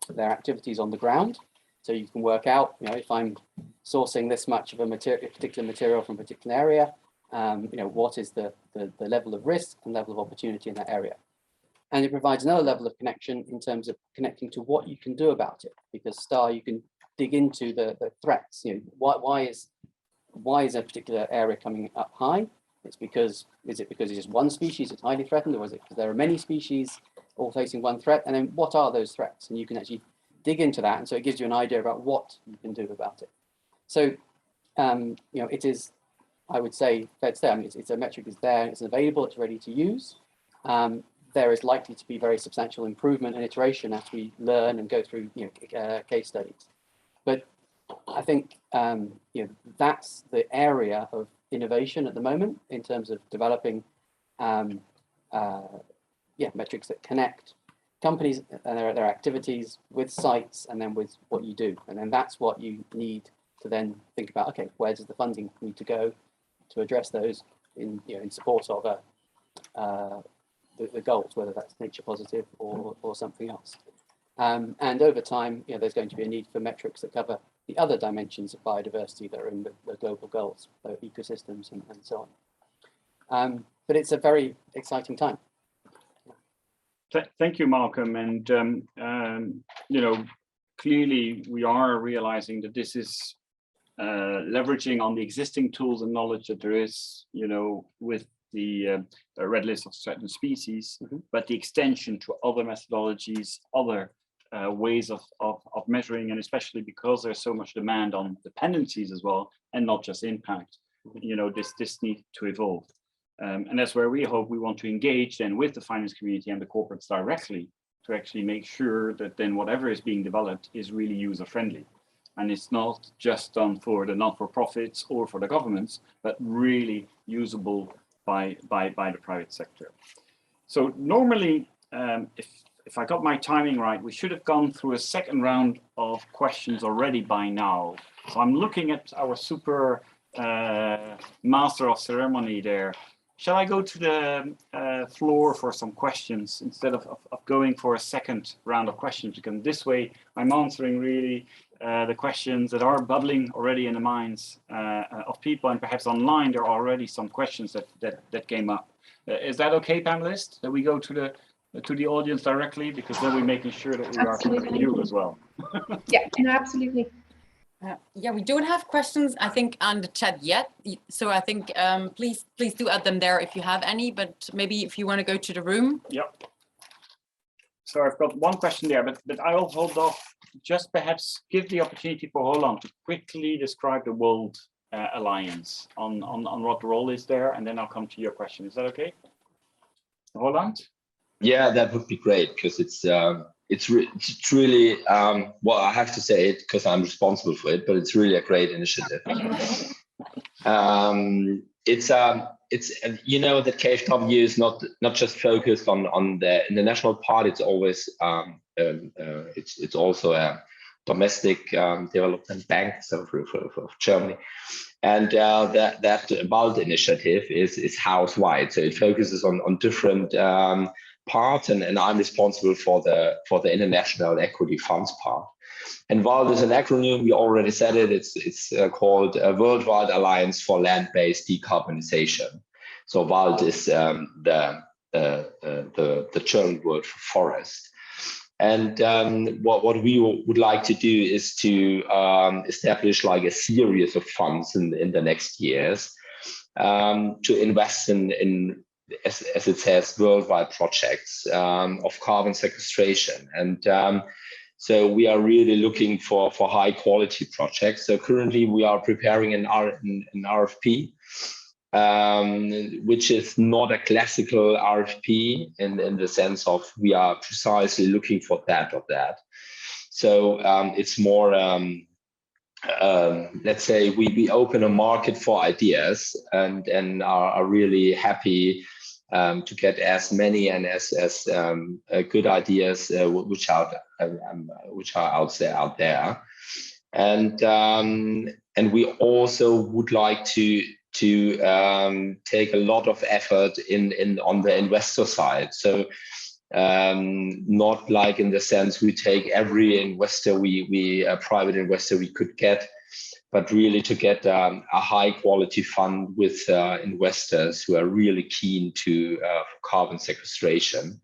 their activities on the ground. So you can work out, if I'm sourcing this much of a particular material from a particular area, what is the level of risk and level of opportunity in that area. And it provides another level of connection in terms of connecting to what you can do about it, because STAR, you can dig into the threats. Why is a particular area coming up high? Is it because it's just one species that's highly threatened, or is it because there are many species all facing one threat? And then what are those threats? And you can actually dig into that, and so it gives you an idea about what you can do about it. So it is, I would say, fair to say, I mean, it's a metric is there, it's available, it's ready to use. There is likely to be very substantial improvement and iteration as we learn and go through case studies. But I think that's the area of innovation at the moment in terms of developing metrics that connect companies and their activities with sites, and then with what you do. And then that's what you need to then think about, okay, where does the funding need to go to address those in support of the goals, whether that's nature positive or something else. And over time, there's going to be a need for metrics that cover the other dimensions of biodiversity that are in the global goals, ecosystems and so on. But it's a very exciting time. Thank you, Malcolm. And, clearly we are realizing that this is leveraging on the existing tools and knowledge that there is, with the red list of threatened species, but the extension to other methodologies, other ways of measuring, and especially because there's so much demand on dependencies as well, and not just impact, this needs to evolve. And that's where we want to engage then with the finance community and the corporates directly to actually make sure that then whatever is being developed is really user friendly. And it's not just done for the not-for-profits or for the governments, but really usable by the private sector. So normally, if I got my timing right, we should have gone through a second round of questions already by now. So I'm looking at our super master of ceremony there. Shall I go to the floor for some questions instead of going for a second round of questions? Because this way I'm answering really the questions that are bubbling already in the minds of people, and perhaps online there are already some questions that came up. Is that okay, panelists? That we go to the audience directly, because then we're making sure that we are covering you as well. Yeah, no, absolutely. We don't have questions, I think, on the chat yet. So I think please do add them there if you have any, but maybe if you want to go to the room. Yep. So I've got one question there, but I'll hold off. Just perhaps give the opportunity for Holland to quickly describe the World Alliance on what the role is there, and then I'll come to your question. Is that okay? Holland? Yeah, that would be great, because it's really, well, I have to say it because I'm responsible for it, but it's really a great initiative. you know that KfW is not just focused on the international part. It's always it's also a domestic development bank, so for Germany, and that BALD initiative is house-wide, so it focuses on different parts, and I'm responsible for the international equity funds part. And BALD is an acronym. We already said it. It's called a Worldwide Alliance for Land-Based Decarbonization. So BALD is the German word for forest. And what we would like to do is to establish like a series of funds in the next years to invest in as it says, worldwide projects of carbon sequestration. And so we are really looking for high quality projects. So currently we are preparing an RFP, which is not a classical RFP in the sense of we are precisely looking for that or that. So it's more, let's say we open a market for ideas and are really happy to get as many and as good ideas which are out there, and we also would like to take a lot of effort on the investor side. So not like in the sense we take every investor a private investor we could get, but really to get a high quality fund with investors who are really keen to carbon sequestration.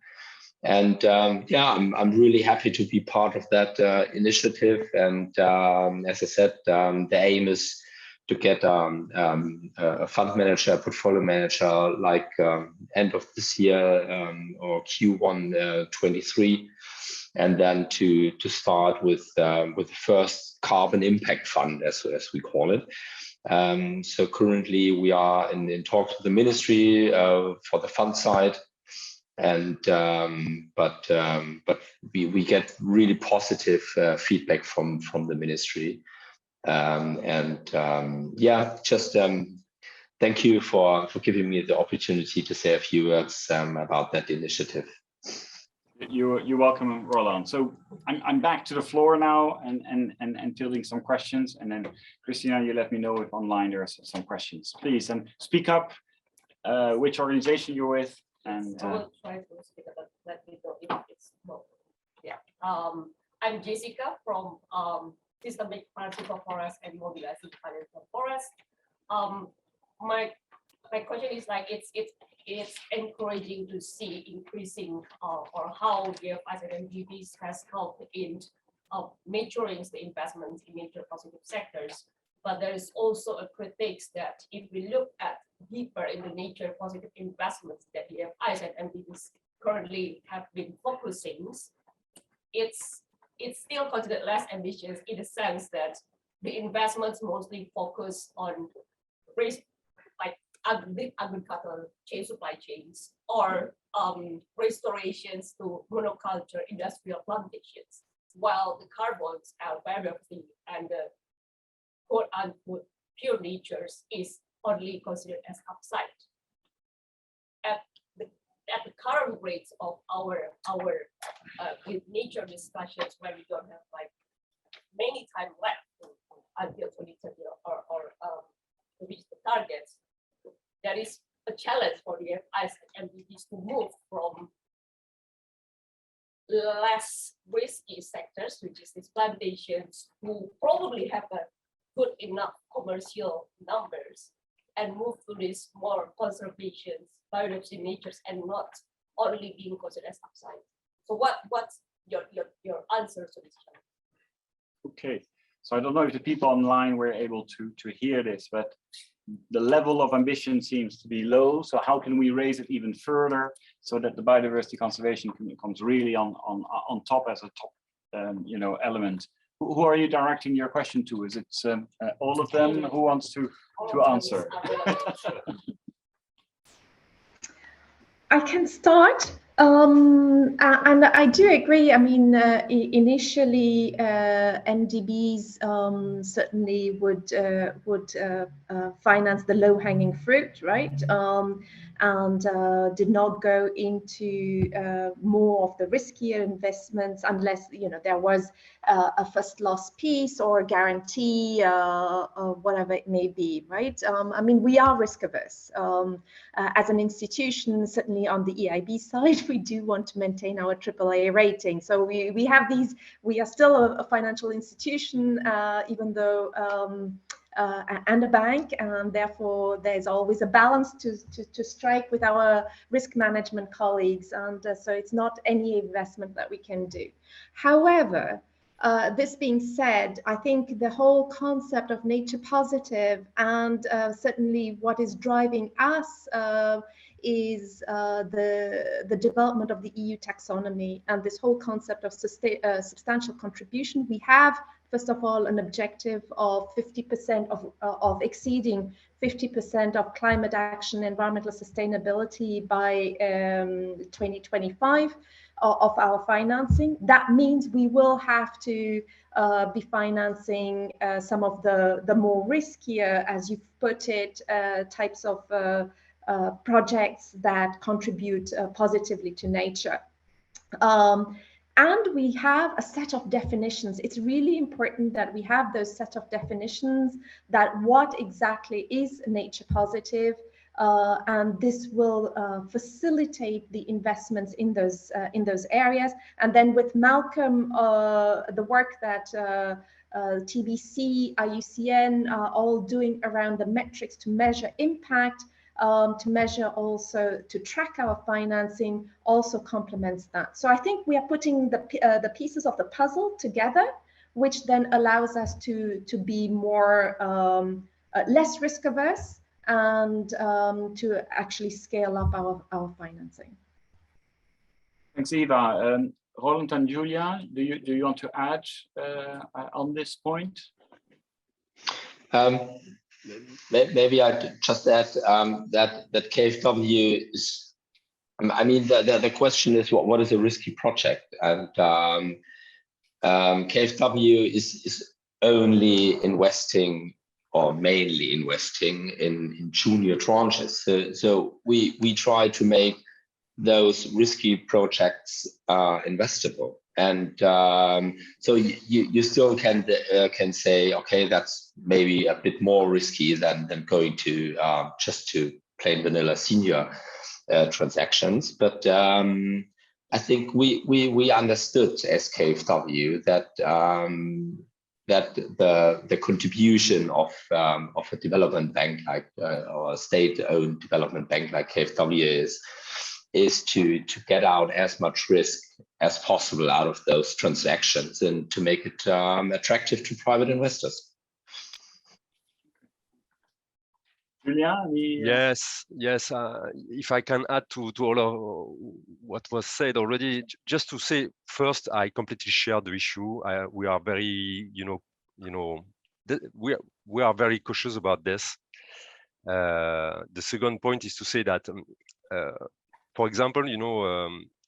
And yeah, I'm really happy to be part of that initiative. And as I said, the aim is to get a fund manager, a portfolio manager, like end of this year or Q1 23. And then to start with the first carbon impact fund, as we call it. So currently we are in talks with the ministry for the fund side, and but we get really positive feedback from the ministry, yeah, just thank you for giving me the opportunity to say a few words about that initiative. You're welcome, Roland. So I'm back to the floor now and fielding some questions, and then Christina, you let me know if online there are some questions, please, and speak up. Which organization you're with, and I will try to speak up. Let me know if it's not. Yeah. I'm Jessica from Systemic Partnership for Forest and Mobilizing Finance for Forest. My question is like it's encouraging to see increasing or how DFIs and MGBs has helped in maturing the investments in nature positive sectors. But there is also a critique that if we look at deeper in the nature positive investments that DFIs and MGBs currently have been focusing, it's still considered less ambitious in the sense that the investments mostly focus on agricultural supply chains or restorations to monoculture industrial plantations, while the carbons are biodiversity and the quote unquote pure natures is only considered as upside. At the current rates of our with nature discussions, where we don't have like many time left until 2030 or to reach the targets, there is a challenge for the FIs and MDBs to move from less risky sectors, which is these plantations, who probably have a good enough commercial numbers, and move to these more conservations, biodiversity natures, and not only being considered as upside. So what's your answer to this challenge? Okay, so I don't know if the people online were able to hear this, but the level of ambition seems to be low. So how can we raise it even further so that the biodiversity conservation comes really on top as a top element? Who are you directing your question to? Is it all of them? Who wants to answer? I can start. And I do agree. I mean, initially, MDBs certainly would finance the low-hanging fruit, right? And did not go into more of the riskier investments unless, you know, there was a first loss piece or a guarantee, or whatever it may be, right? I mean, we are risk averse. As an institution, certainly on the EIB side, we do want to maintain our AAA rating. So we have these, we are still a financial institution, even though, and a bank, and therefore there's always a balance to strike with our risk management colleagues. And so it's not any investment that we can do. However, this being said, I think the whole concept of nature positive and certainly what is driving us is the development of the EU taxonomy and this whole concept of substantial contribution. We have, first of all, an objective of 50% of exceeding 50% of climate action, environmental sustainability by 2025. Of our financing. That means we will have to be financing some of the more riskier, as you put it, types of projects that contribute positively to nature. And we have a set of definitions. It's really important that we have those set of definitions, that what exactly is nature positive, and this will facilitate the investments in those areas. And then with Malcolm, the work that TBC, IUCN are all doing around the metrics to measure impact, to measure also, to track our financing, also complements that. So I think we are putting the pieces of the puzzle together, which then allows us to be more, less risk averse, and to actually scale up our financing. Thanks, Eva. Roland and Julia, do you want to add on this point? Maybe I just add that KfW is. I mean, the question is what is a risky project, and KfW is only investing, or mainly investing in junior tranches. So we try to make those risky projects investable. And so you still can say, okay, that's maybe a bit more risky than going to just to plain vanilla senior transactions. But I think we understood as KfW that that the contribution of a development bank like or a state-owned development bank like KfW is to get out as much risk as possible out of those transactions and to make it attractive to private investors. Julia, yes. If I can add to all of what was said already, just to say first, I completely share the issue. We are very, we are very cautious about this. The second point is to say that, for example,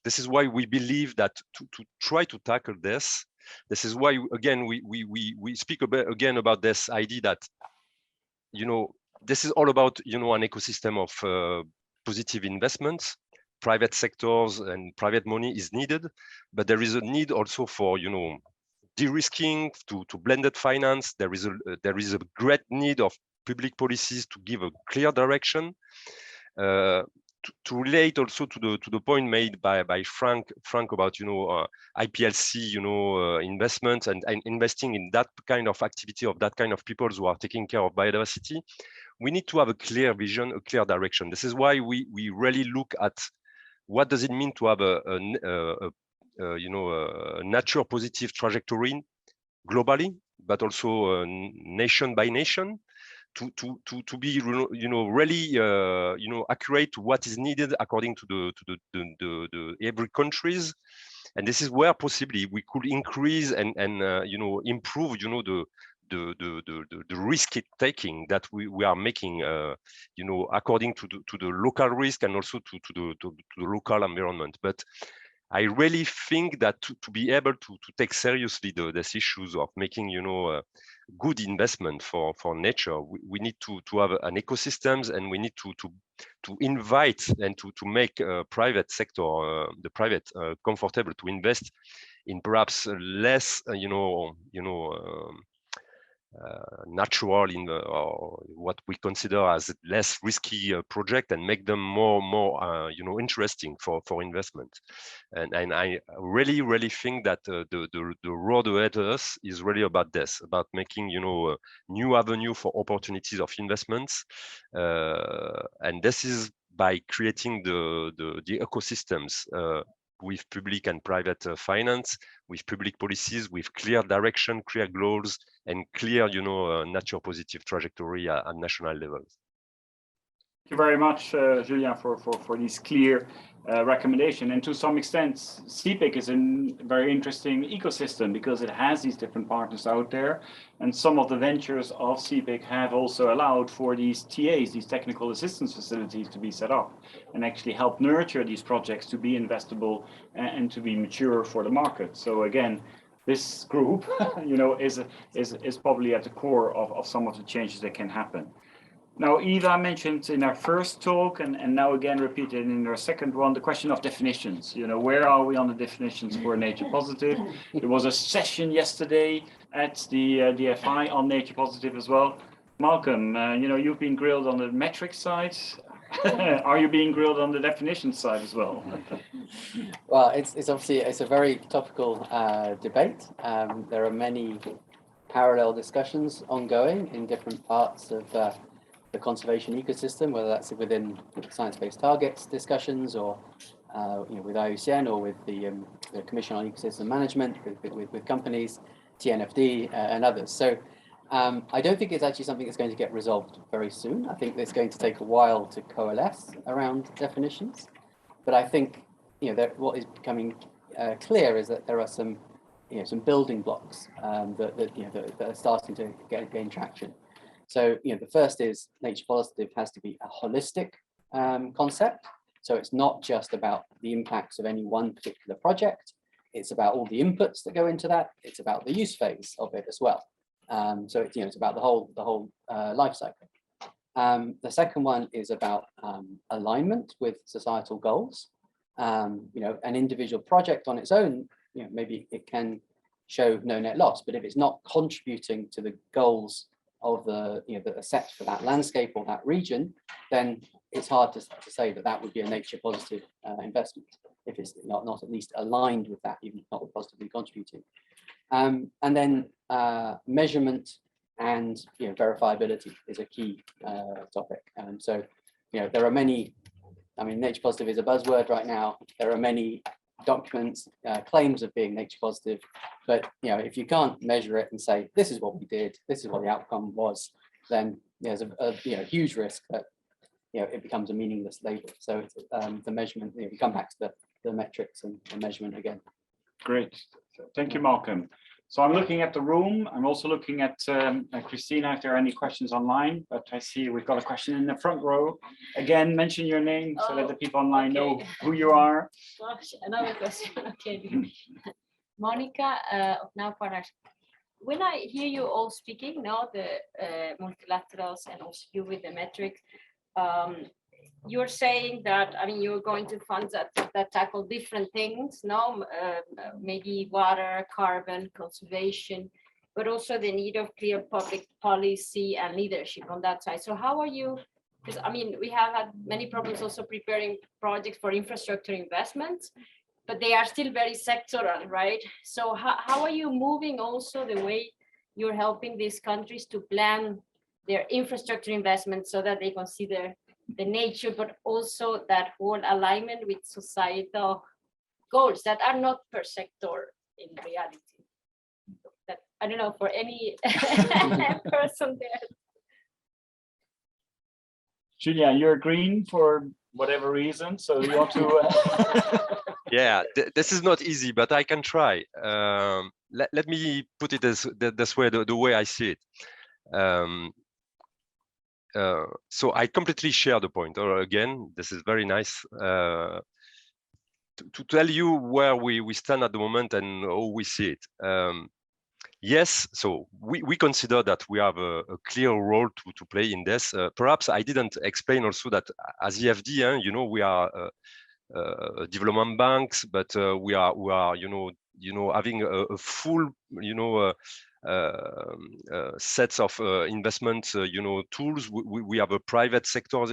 this is why we believe that to try to tackle this. This is why again we speak about this idea that this is all about an ecosystem of positive investments. Private sectors and private money is needed, but there is a need also for de-risking, to blended finance. There is a great need of public policies to give a clear direction. To relate also to the point made by Frank about IPLC investments and investing in that kind of activity of that kind of people who are taking care of biodiversity, we need to have a clear vision, a clear direction. This is why we really look at what does it mean to have a nature positive trajectory globally, but also nation by nation. To be really accurate to what is needed according to the every countries, and this is where possibly we could increase and improve the risk taking that we are making, you know, according to the local risk and also to the local environment. But I really think that to be able to take seriously these issues of making, you know, good investment for nature, we need to have an ecosystems, and we need to invite and to make private sector, the private comfortable to invest in perhaps less, natural or what we consider as less risky project, and make them more interesting for investment. And I really think that the road ahead of us is really about this, about making, you know, a new avenue for opportunities of investments, and this is by creating the ecosystems with public and private finance, with public policies, with clear direction, clear goals, and clear, you know, nature positive trajectory at national levels. Thank you very much, Julien, for this clear recommendation. And to some extent, CPIC is a very interesting ecosystem because it has these different partners out there. And some of the ventures of CPIC have also allowed for these TAs, these technical assistance facilities, to be set up and actually help nurture these projects to be investable and to be mature for the market. So again, this group, you know, is probably at the core of some of the changes that can happen. Now, Eva mentioned in our first talk, and now again repeated in our second one, the question of definitions. You know, where are we on the definitions for nature positive? There was a session yesterday at the DFI on nature positive as well. Malcolm, you know, you've been grilled on the metrics side. Are you being grilled on the definition side as well? Well, it's obviously a very topical debate. There are many parallel discussions ongoing in different parts of the conservation ecosystem, whether that's within science-based targets discussions, or you know, with IUCN, or with the Commission on Ecosystem Management, with companies, TNFD, and others. So I don't think it's actually something that's going to get resolved very soon. I think it's going to take a while to coalesce around definitions. But I think, you know, that what is becoming clear is that there are some, you know, some building blocks that are starting to gain traction. So, you know, the first is nature positive has to be a holistic concept. So it's not just about the impacts of any one particular project. It's about all the inputs that go into that. It's about the use phase of it as well. So it's, you know, it's about the whole life cycle. The second one is about alignment with societal goals. You know, an individual project on its own, you know, maybe it can show no net loss, but if it's not contributing to the goals of the, you know, that are set for that landscape or that region, then it's hard to say that that would be a nature positive investment if it's not at least aligned with that, even not positively contributing. And then measurement and, you know, verifiability is a key topic. So, you know, there are many, I mean, nature positive is a buzzword right now. There are many documents, claims of being nature positive, but, you know, if you can't measure it and say, this is what we did, this is what the outcome was, then there's a you know, huge risk that, you know, it becomes a meaningless label. So it's, the measurement, you know, we come back to the metrics and the measurement again. Great, thank you, Malcolm. So I'm looking at the room. I'm also looking at Christina, if there are any questions online, but I see we've got a question in the front row. Again, mention your name so that the people online know who you are. Gosh, another question. Okay. Monica of Now Partners. When I hear you all speaking, now the multilaterals and also you with the metrics, you're saying that, I mean, you're going to funds that tackle different things, no? Maybe water, carbon, conservation, but also the need of clear public policy and leadership on that side. So how are you, because I mean, we have had many problems also preparing projects for infrastructure investments, but they are still very sectoral, right? So how are you moving also the way you're helping these countries to plan their infrastructure investments so that they consider the nature, but also that whole alignment with societal goals that are not per sector in reality? That, I don't know, for any person there. Julia, you're green for whatever reason, so you want to Yeah, this is not easy, but I can try. Let me put it this way, the way I see it. So I completely share the point. Or again, this is very nice to tell you where we stand at the moment and how we see it. Yes, so we consider that we have a clear role to play in this. Perhaps I didn't explain also that as EFD, you know, we are development banks, but we are you know having a full sets of investment tools. We have a private sector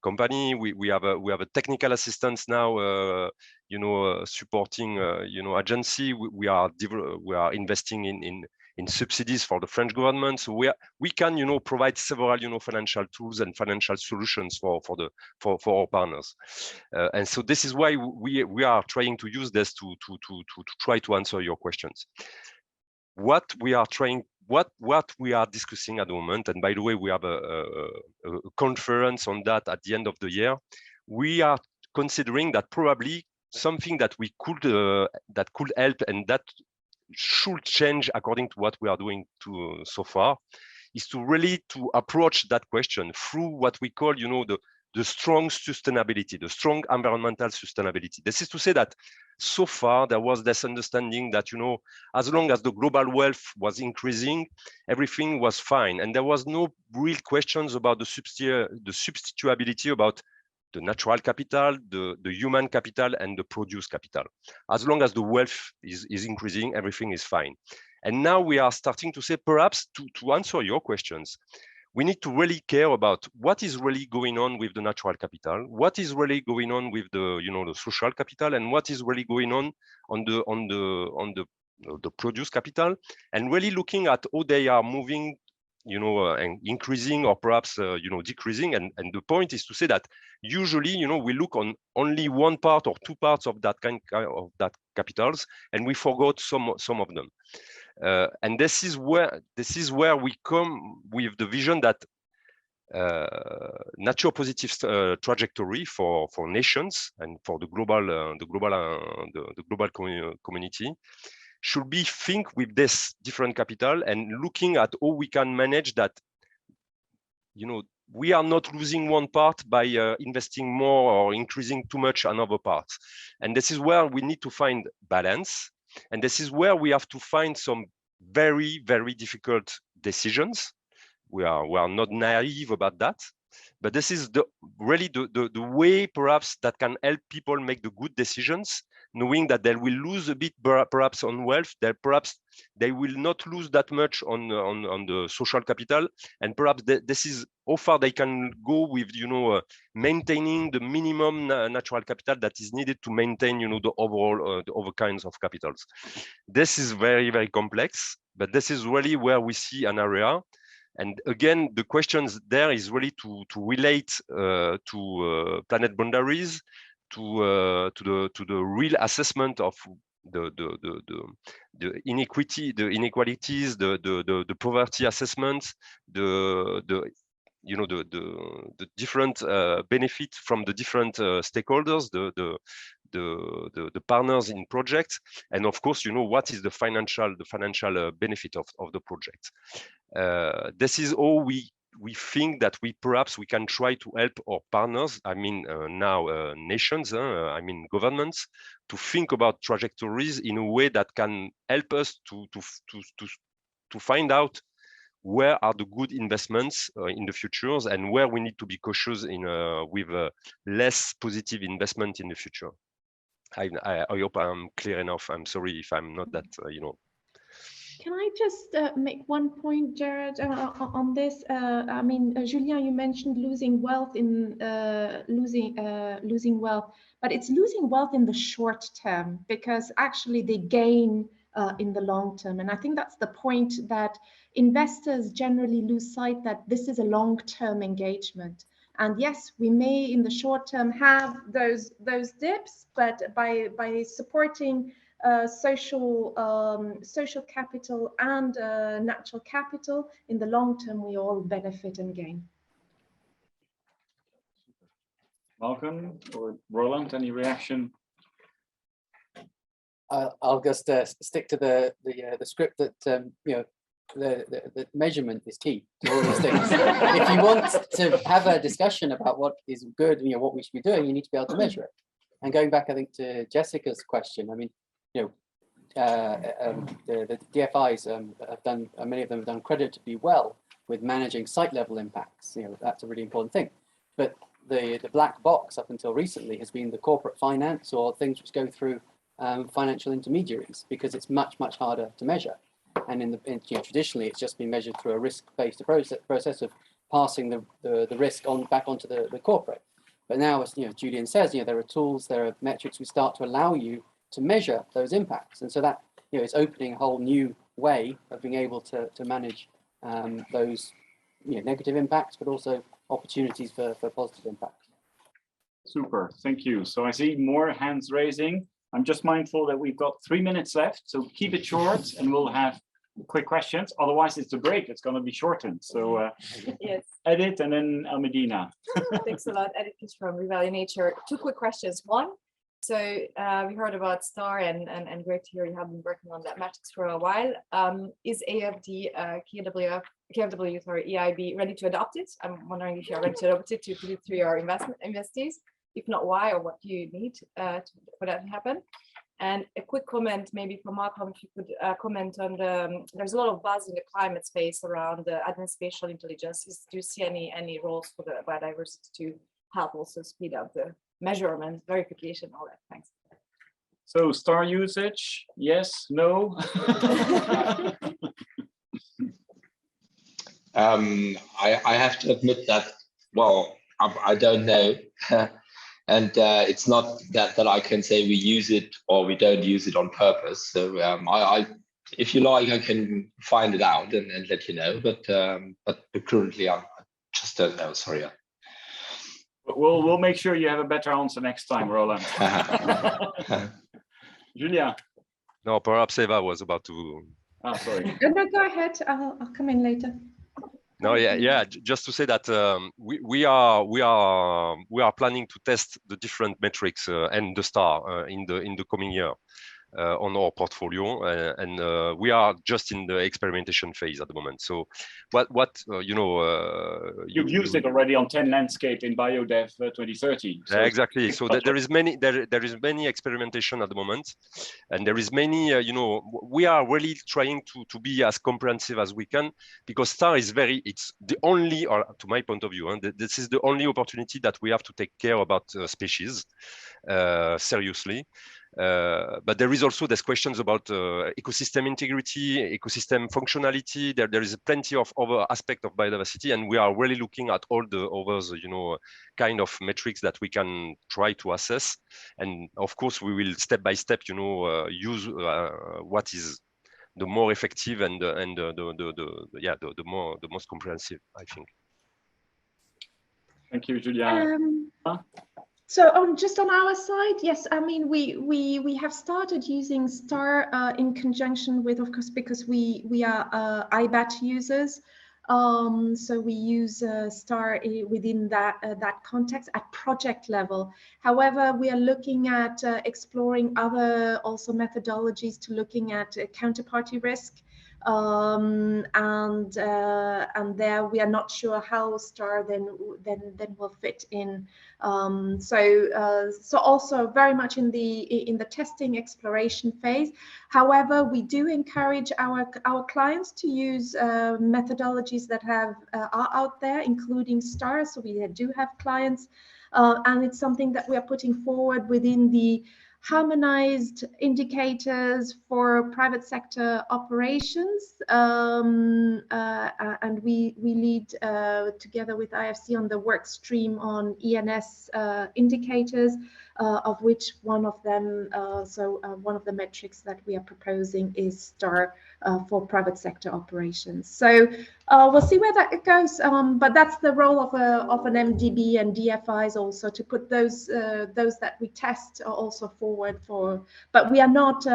company. We have a technical assistance now supporting agency. We are investing in subsidies for the French government. So we can provide several financial tools and financial solutions for our partners. And so this is why we are trying to use this to try to answer your questions. What we are discussing at the moment, and by the way, we have a conference on that at the end of the year. We are considering that probably something that we could that could help and that should change according to what we are doing so far is to really approach that question through what we call the strong sustainability, the strong environmental sustainability. This is to say that so far there was this understanding that as long as the global wealth was increasing, everything was fine, and there was no real questions about the substitutability about the natural capital, the human capital, and the produce capital. As long as the wealth is increasing, everything is fine. And now we are starting to say, perhaps to answer your questions, we need to really care about what is really going on with the natural capital, what is really going on with the the social capital, and what is really going on the produce capital, and really looking at how they are moving and increasing or perhaps decreasing. And the point is to say that usually we look on only one part or two parts of that kind of that capitals, and we forgot some of them. And this is where we come with the vision that nature positive trajectory for nations and for the global community should be think with this different capital and looking at how we can manage that. We are not losing one part by investing more or increasing too much another part. And this is where we need to find balance. And this is where we have to find some very, very difficult decisions. We are not naive about that. But this is really the way perhaps that can help people make the good decisions, knowing that they will lose a bit perhaps on wealth, that perhaps they will not lose that much on the social capital, and perhaps this is how far they can go with maintaining the minimum natural capital that is needed to maintain the overall the other kinds of capitals. This is very, very complex, but this is really where we see an area. And again, the questions there is really to relate to planet boundaries, to the real assessment of the inequalities, the poverty assessments, the different benefit from the different stakeholders, the partners in projects, and of course, what is the financial benefit of the project. This is all we think that perhaps we can try to help our partners, I mean now nations, I mean governments, to think about trajectories in a way that can help us to find out where are the good investments in the futures and where we need to be cautious with less positive investment in the future. I hope I'm clear enough. I'm sorry if I'm not that, Can I just make one point, Jared, on this? I mean, Julien, you mentioned losing wealth losing wealth, but it's losing wealth in the short term because actually they gain in the long term. And I think that's the point that investors generally lose sight that this is a long-term engagement. And yes, we may in the short term have those dips, but by supporting social capital and natural capital, in the long term, we all benefit and gain. Malcolm or Roland, any reaction? I'll just stick to the script that you know, the measurement is key to all these things. If you want to have a discussion about what is good, you know, what we should be doing, you need to be able to measure it. And going back, I think, to Jessica's question, I mean, you know, the DFIs have done, many of them have done creditably well with managing site level impacts. You know, that's a really important thing. But the black box up until recently has been the corporate finance or things which go through financial intermediaries, because it's much harder to measure. And you know, traditionally, it's just been measured through a risk-based process of passing the risk back onto the corporate. But now, as you know, Julian says, you know, there are tools, there are metrics which start to allow you to measure those impacts, and so that, you know, it's opening a whole new way of being able to manage those, you know, negative impacts, but also opportunities for positive impacts. Super, thank you. So I see more hands raising. I'm just mindful that we've got 3 minutes left, so keep it short and we'll have quick questions. Otherwise, it's a break. It's going to be shortened. So yes. Edith and then Almedina. Thanks a lot. Edith from Revalue Nature. 2 quick questions. One, so we heard about STAR and great to hear you have been working on that metrics for a while. Is AFD, KFW, sorry, EIB ready to adopt it? I'm wondering if you're ready to adopt it to put it through your investees. If not, why, or what do you need for that to happen? And a quick comment, maybe from Malcolm, if you could comment on there's a lot of buzz in the climate space around the advanced spatial intelligence. Do you see any roles for the biodiversity to help also speed up the measurement, verification, all that? Thanks. So STAR usage, yes, no? I have to admit that, well, I don't know. And it's not that I can say we use it or we don't use it on purpose. So if you like, I can find it out and let you know. But currently, I just don't know. Sorry. We'll make sure you have a better answer next time, Roland. Julia. No, perhaps Eva was about to. Ah, sorry. No, go ahead. I'll come in later. No, yeah. Just to say that we are planning to test the different metrics and the STAR in the coming year on our portfolio, and we are just in the experimentation phase at the moment. So, what you know, you've used it already on 10 landscape in BioDev 2030. So exactly. So there is many experimentation at the moment, and there is many. You know, we are really trying to be as comprehensive as we can, because STAR is it's the only, or to my point of view, this is the only opportunity that we have to take care about species seriously. But there is also these questions about ecosystem integrity, ecosystem functionality. There is plenty of other aspects of biodiversity, and we are really looking at all the others, you know, kind of metrics that we can try to assess. And of course, we will step by step, you know, use what is the more effective and the most comprehensive, I think. Thank you, Julia. So just on our side, yes, I mean, we have started using STAR in conjunction with, of course, because we are IBAT users. So we use STAR within that context at project level. However, we are looking at exploring other also methodologies to looking at counterparty risk. And there we are not sure how STAR then will fit in. So also very much in the testing exploration phase. However, we do encourage our clients to use methodologies that are out there, including STAR. So we do have clients, and it's something that we are putting forward within the harmonized indicators for private sector operations, and we lead together with IFC on the work stream on ENS indicators, of which one of them, one of the metrics that we are proposing is STAR for private sector operations. So we'll see where that goes, but that's the role of an MDB and DFIs also, to put those that we test also forward for, but we are not,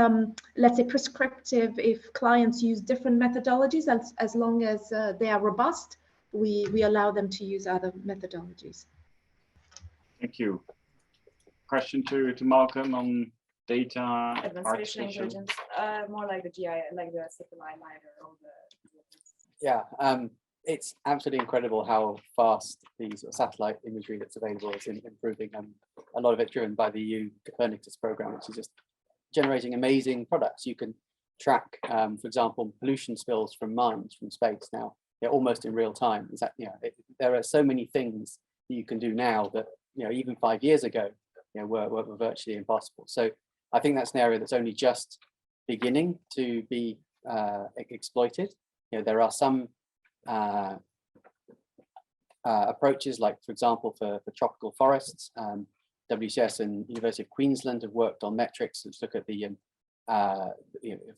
let's say, prescriptive if clients use different methodologies. As long as they are robust, we allow them to use other methodologies. Thank you. Question to Malcolm on data Advanced spatial architecture. intelligence, more like the GI, like the CPIC or the. Yeah, it's absolutely incredible how fast these satellite imagery that's available is improving. A lot of it driven by the EU Copernicus program, which is just generating amazing products. You can track, for example, pollution spills from mines from space now. They're almost in real time. Is that, there are so many things that you can do now that even 5 years ago were virtually impossible. So I think that's an area that's only just beginning to be exploited. There are some approaches, like for example for tropical forests. WCS and University of Queensland have worked on metrics to look at the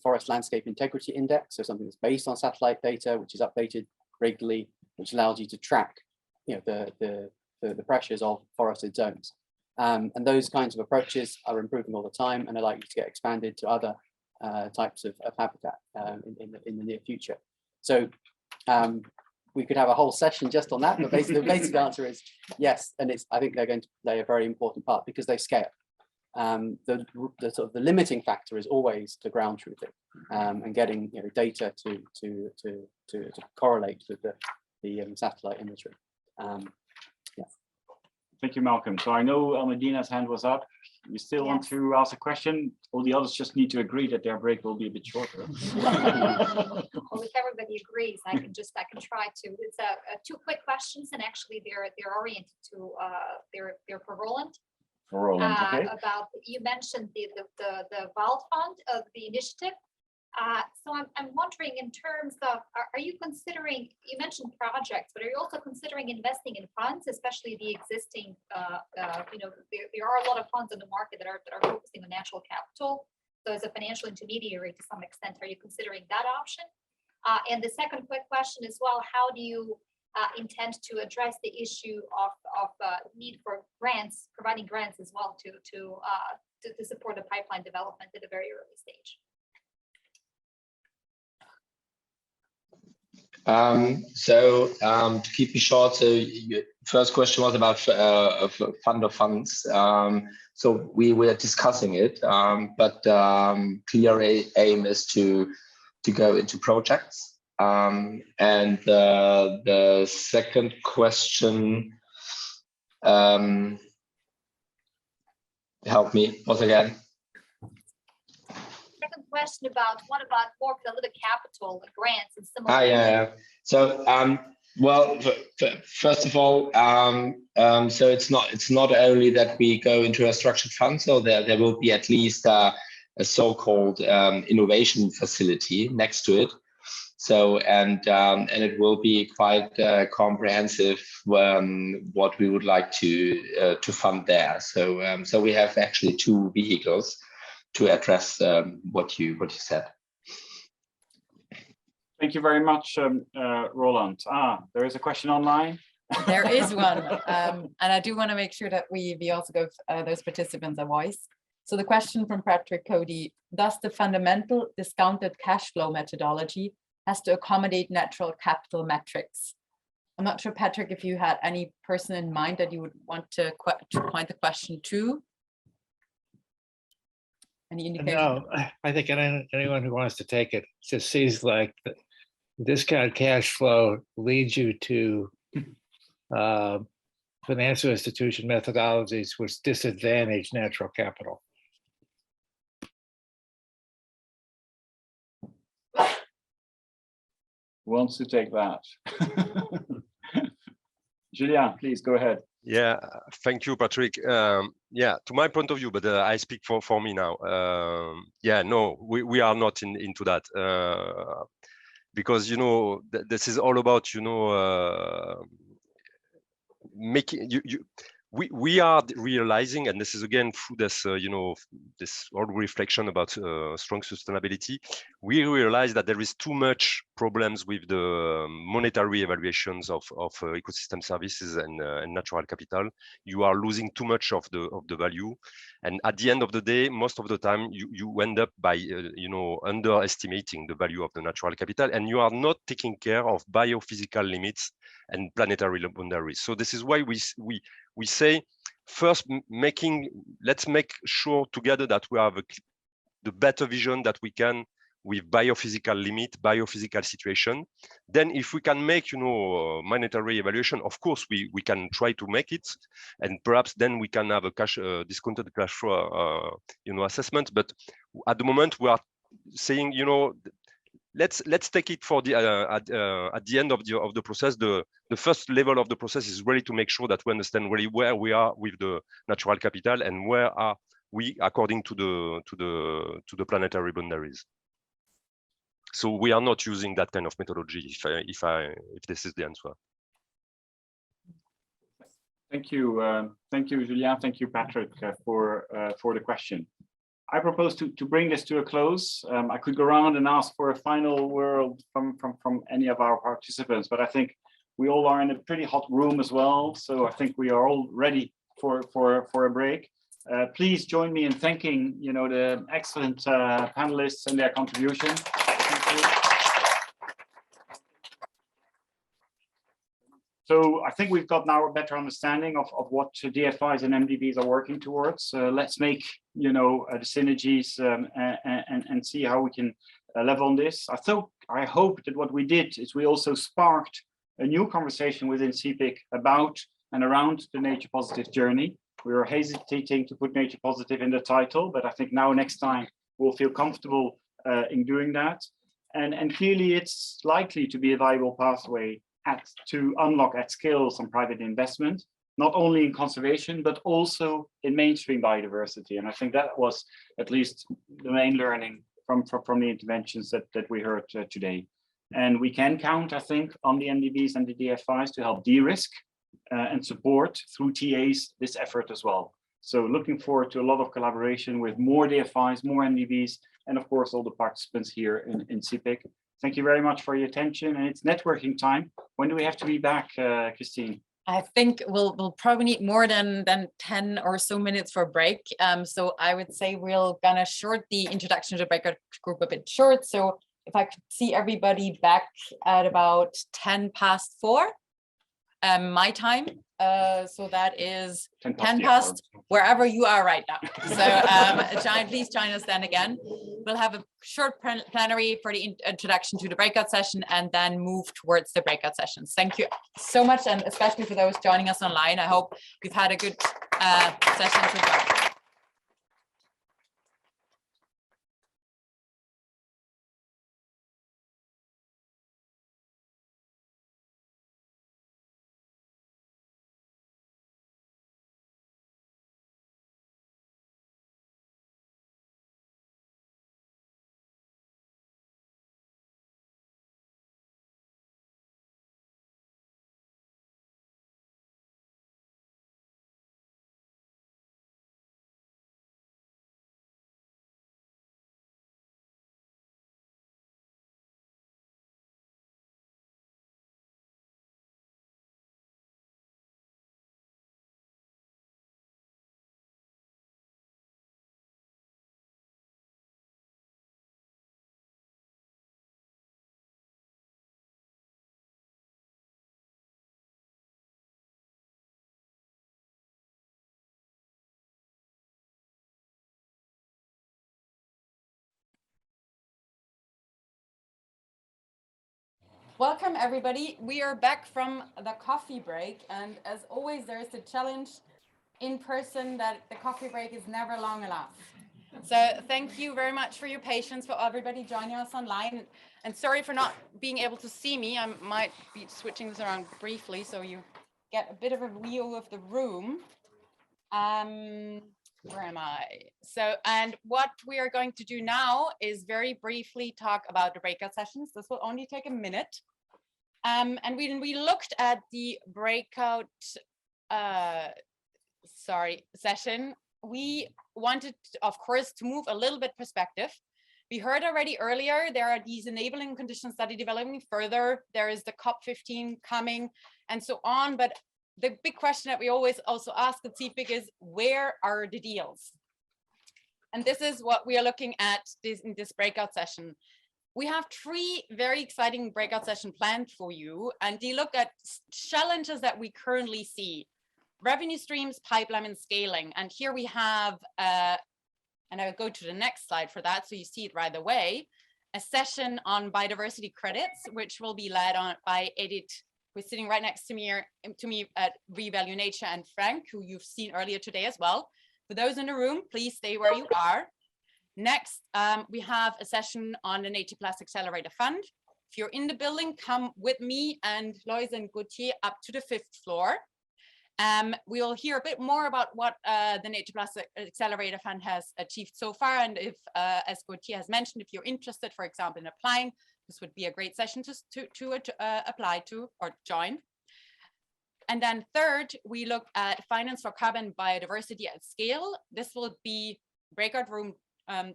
forest landscape integrity index, so something that's based on satellite data, which is updated regularly, which allows you to track the pressures of forested zones. And those kinds of approaches are improving all the time and are likely to get expanded to other types of habitat in the near future. So we could have a whole session just on that, but basically the basic answer is yes, and I think they're going to play a very important part because they scale. The sort of the limiting factor is always the ground truthing and getting data to correlate with the satellite imagery. Thank you, Malcolm. So I know Almedina's hand was up. You still want to ask a question? All the others just need to agree that their break will be a bit shorter. Well, if everybody agrees, I can try to. It's two quick questions, and actually they're oriented to they're for Roland. For Roland, okay. About, you mentioned the Wild Fund of the initiative. So I'm wondering, in terms of, are you considering, you mentioned projects, but are you also considering investing in funds, especially the existing, there are a lot of funds in the market that are focusing on natural capital. So as a financial intermediary to some extent, are you considering that option? And the second quick question as well, how do you intend to address the issue of need for grants, providing grants as well to support the pipeline development at a very early stage? To keep it short, so your first question was about fund of funds. So we were discussing it, but clear aim is to go into projects. And the second question, help me once again. Question about what about more political capital, the grants, and similar. Yeah. So well, first of all, so it's not only that we go into a structured fund, so there will be at least a so-called innovation facility next to it. So and it will be quite comprehensive what we would like to fund there. So so we have actually two vehicles to address what you said. Thank you very much, Roland. There is a question online. There is one, and I do want to make sure that we also give those participants a voice. So the question from Patrick Cody: does the fundamental discounted cash flow methodology has to accommodate natural capital metrics? I'm not sure, Patrick, if you had any person in mind that you would want to point the question to. Any indication? No, I think anyone who wants to take it just sees like the discounted cash flow leads you to financial institution methodologies which disadvantage natural capital. Who wants to take that? Julien, please go ahead. Yeah, thank you, Patrick. Yeah, to my point of view, but I speak for me now. Yeah, no, we are not into that because this is all about making we are realizing, and this is again through this this whole reflection about strong sustainability, we realize that there is too much problems with the monetary evaluations of ecosystem services and natural capital. You are losing too much of the value, and at the end of the day, most of the time you end up by underestimating the value of the natural capital, and you are not taking care of biophysical limits and planetary boundaries. So this is why we say first let's make sure together that we have the better vision that we can with biophysical limit, biophysical situation. Then if we can make, monetary evaluation, of course, we can try to make it. And perhaps then we can have a discounted cash flow, assessment. But at the moment we are saying, let's take it for the at the end of the process. The first level of the process is really to make sure that we understand really where we are with the natural capital and where are we according to the planetary boundaries. So we are not using that kind of methodology. If this is the answer. Thank you, Julien. Thank you, Patrick, for the question. I propose to bring this to a close. I could go around and ask for a final word from any of our participants, but I think we all are in a pretty hot room as well. So I think we are all ready for a break. Please join me in thanking the excellent panelists and their contribution. Thank you. So I think we've got now a better understanding of what DFIs and MDBs are working towards. Let's make the synergies and see how we can level on this. I hope that what we did is we also sparked a new conversation within CPIC about and around the nature positive journey. We were hesitating to put nature positive in the title, but I think now next time we'll feel comfortable in doing that. And clearly it's likely to be a viable pathway to unlock at scale some private investment, not only in conservation, but also in mainstream biodiversity. And I think that was at least the main learning from the interventions that we heard today. And we can count, I think, on the MDBs and the DFIs to help de-risk and support through TAs this effort as well. So looking forward to a lot of collaboration with more DFIs, more MDBs, and of course all the participants here in CPIC. Thank you very much for your attention, and it's networking time. When do we have to be back, Christine? I think we'll probably need more than 10 or so minutes for a break. So I would say we're gonna short the introduction to the breakout group a bit short. So if I could see everybody back at about 4:10 my time. So that is 10 past wherever you are right now. So please join us then again. We'll have a short plenary for the introduction to the breakout session and then move towards the breakout sessions. Thank you so much, and especially for those joining us online. I hope you've had a good session so far. Welcome everybody. We are back from the coffee break, and as always there is the challenge in person that the coffee break is never long enough. So thank you very much for your patience, for everybody joining us online, and sorry for not being able to see me. I might be switching this around briefly so you get a bit of a view of the room. Where am I? So, and what we are going to do now is very briefly talk about the breakout sessions. This will only take a minute. And we looked at the breakout session. We wanted, of course, to move a little bit perspective. We heard already earlier, there are these enabling conditions study developing further. There is the COP15 coming and so on. But the big question that we always also ask at CPIC is, where are the deals? And this is what we are looking at in this breakout session. We have 3 very exciting breakout sessions planned for you, and they look at challenges that we currently see. revenue streams, pipeline, and scaling. And here we have, and I will go to the next slide for that, so you see it right away, a session on biodiversity credits, which will be led on by Edith, who's sitting right next to me at Revalue Nature, and Frank, who you've seen earlier today as well. For those in the room, please stay where you are. Next, we have a session on the Nature Plus Accelerator Fund. If you're in the building, come with me and Lois and Gautier up to the 5th floor. We'll hear a bit more about what the Nature Plus Accelerator Fund has achieved so far. And if, as Gautier has mentioned, if you're interested, for example, in applying, this would be a great session to apply to or join. And then third, we look at finance for carbon biodiversity at scale. This will be breakout room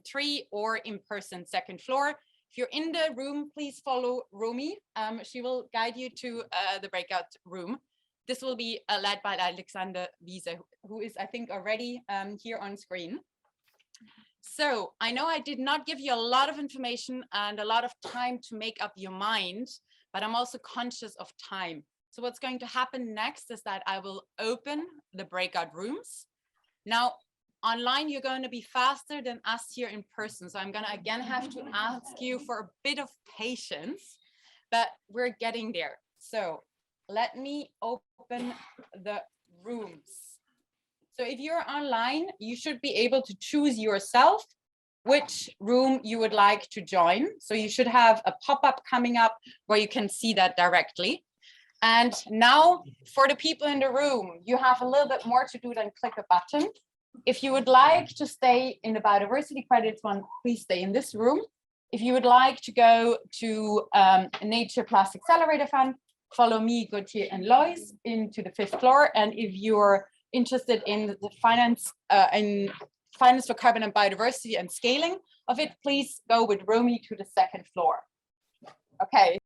3 or in person 2nd floor. If you're in the room, please follow Romie. She will guide you to the breakout room. This will be led by Alexander Wiese, who is, I think, already here on screen. So I know I did not give you a lot of information and a lot of time to make up your mind, but I'm also conscious of time. So what's going to happen next is that I will open the breakout rooms. Now, online, you're going to be faster than us here in person. So I'm going to again have to ask you for a bit of patience, but we're getting there. So let me open the rooms. So if you're online, you should be able to choose yourself which room you would like to join. So you should have a pop-up coming up where you can see that directly. And now for the people in the room, you have a little bit more to do than click a button. If you would like to stay in the Biodiversity Credits one, please stay in this room. If you would like to go to Nature Plus Accelerator Fund, follow me, Gautier, and Lois into the 5th floor. And if you're interested in the finance for carbon and biodiversity and scaling of it, please go with Romie to the 2nd floor. Okay.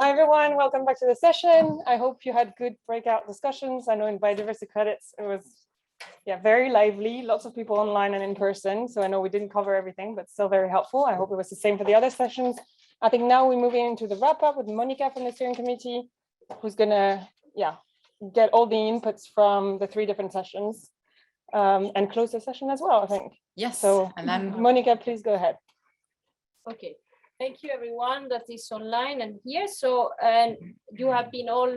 Hi everyone, welcome back to the session. I hope you had good breakout discussions. I know in Biodiversity Credits it was very lively, lots of people online and in person. So I know we didn't cover everything, but still very helpful. I hope it was the same for the other sessions. I think now we're moving into the wrap up with Monica from the steering committee, who's gonna get all the inputs from the 3 different sessions and close the session as well, I think. Yes. So and then Monica, please go ahead. Okay, thank you everyone that is online and here. So you have been all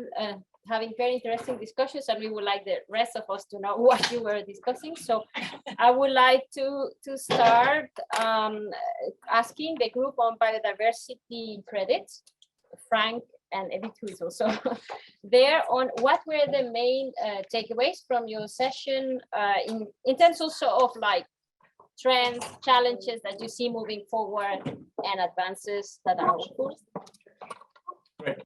having very interesting discussions, and we would like the rest of us to know what you were discussing. So I would like to start asking the group on biodiversity credits, Frank and EBI2 is also there, on what were the main takeaways from your session in terms also of like trends, challenges that you see moving forward, and advances that are hopeful. Great.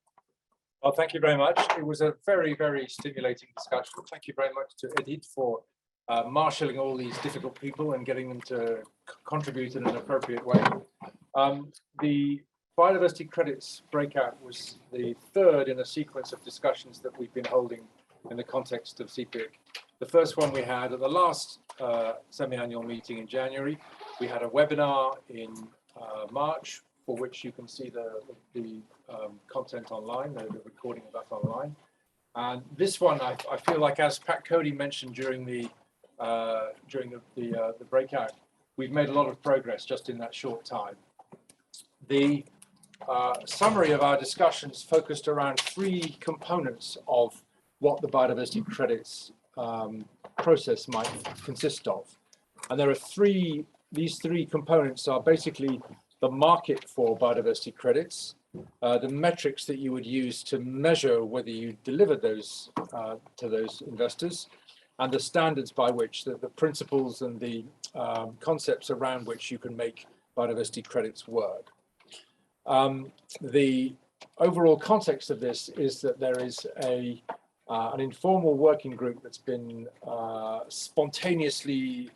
Well, thank you very much. It was a very, very stimulating discussion. Thank you very much to Edith for marshalling all these difficult people and getting them to contribute in an appropriate way. The Biodiversity Credits breakout was the third in a sequence of discussions that we've been holding in the context of CPIC. The first one we had at the last semi-annual meeting in January. We had a webinar in March, for which you can see the content online, the recording of that online. And this one, I feel like, as Pat Cody mentioned during the breakout, we've made a lot of progress just in that short time. The summary of our discussions focused around three components of what the biodiversity credits process might consist of. And there are these three components are basically the market for biodiversity credits, the metrics that you would use to measure whether you delivered those to those investors, and the standards by which, the principles and the concepts around which you can make biodiversity credits work. The overall context of this is that there is an informal working group that's been spontaneously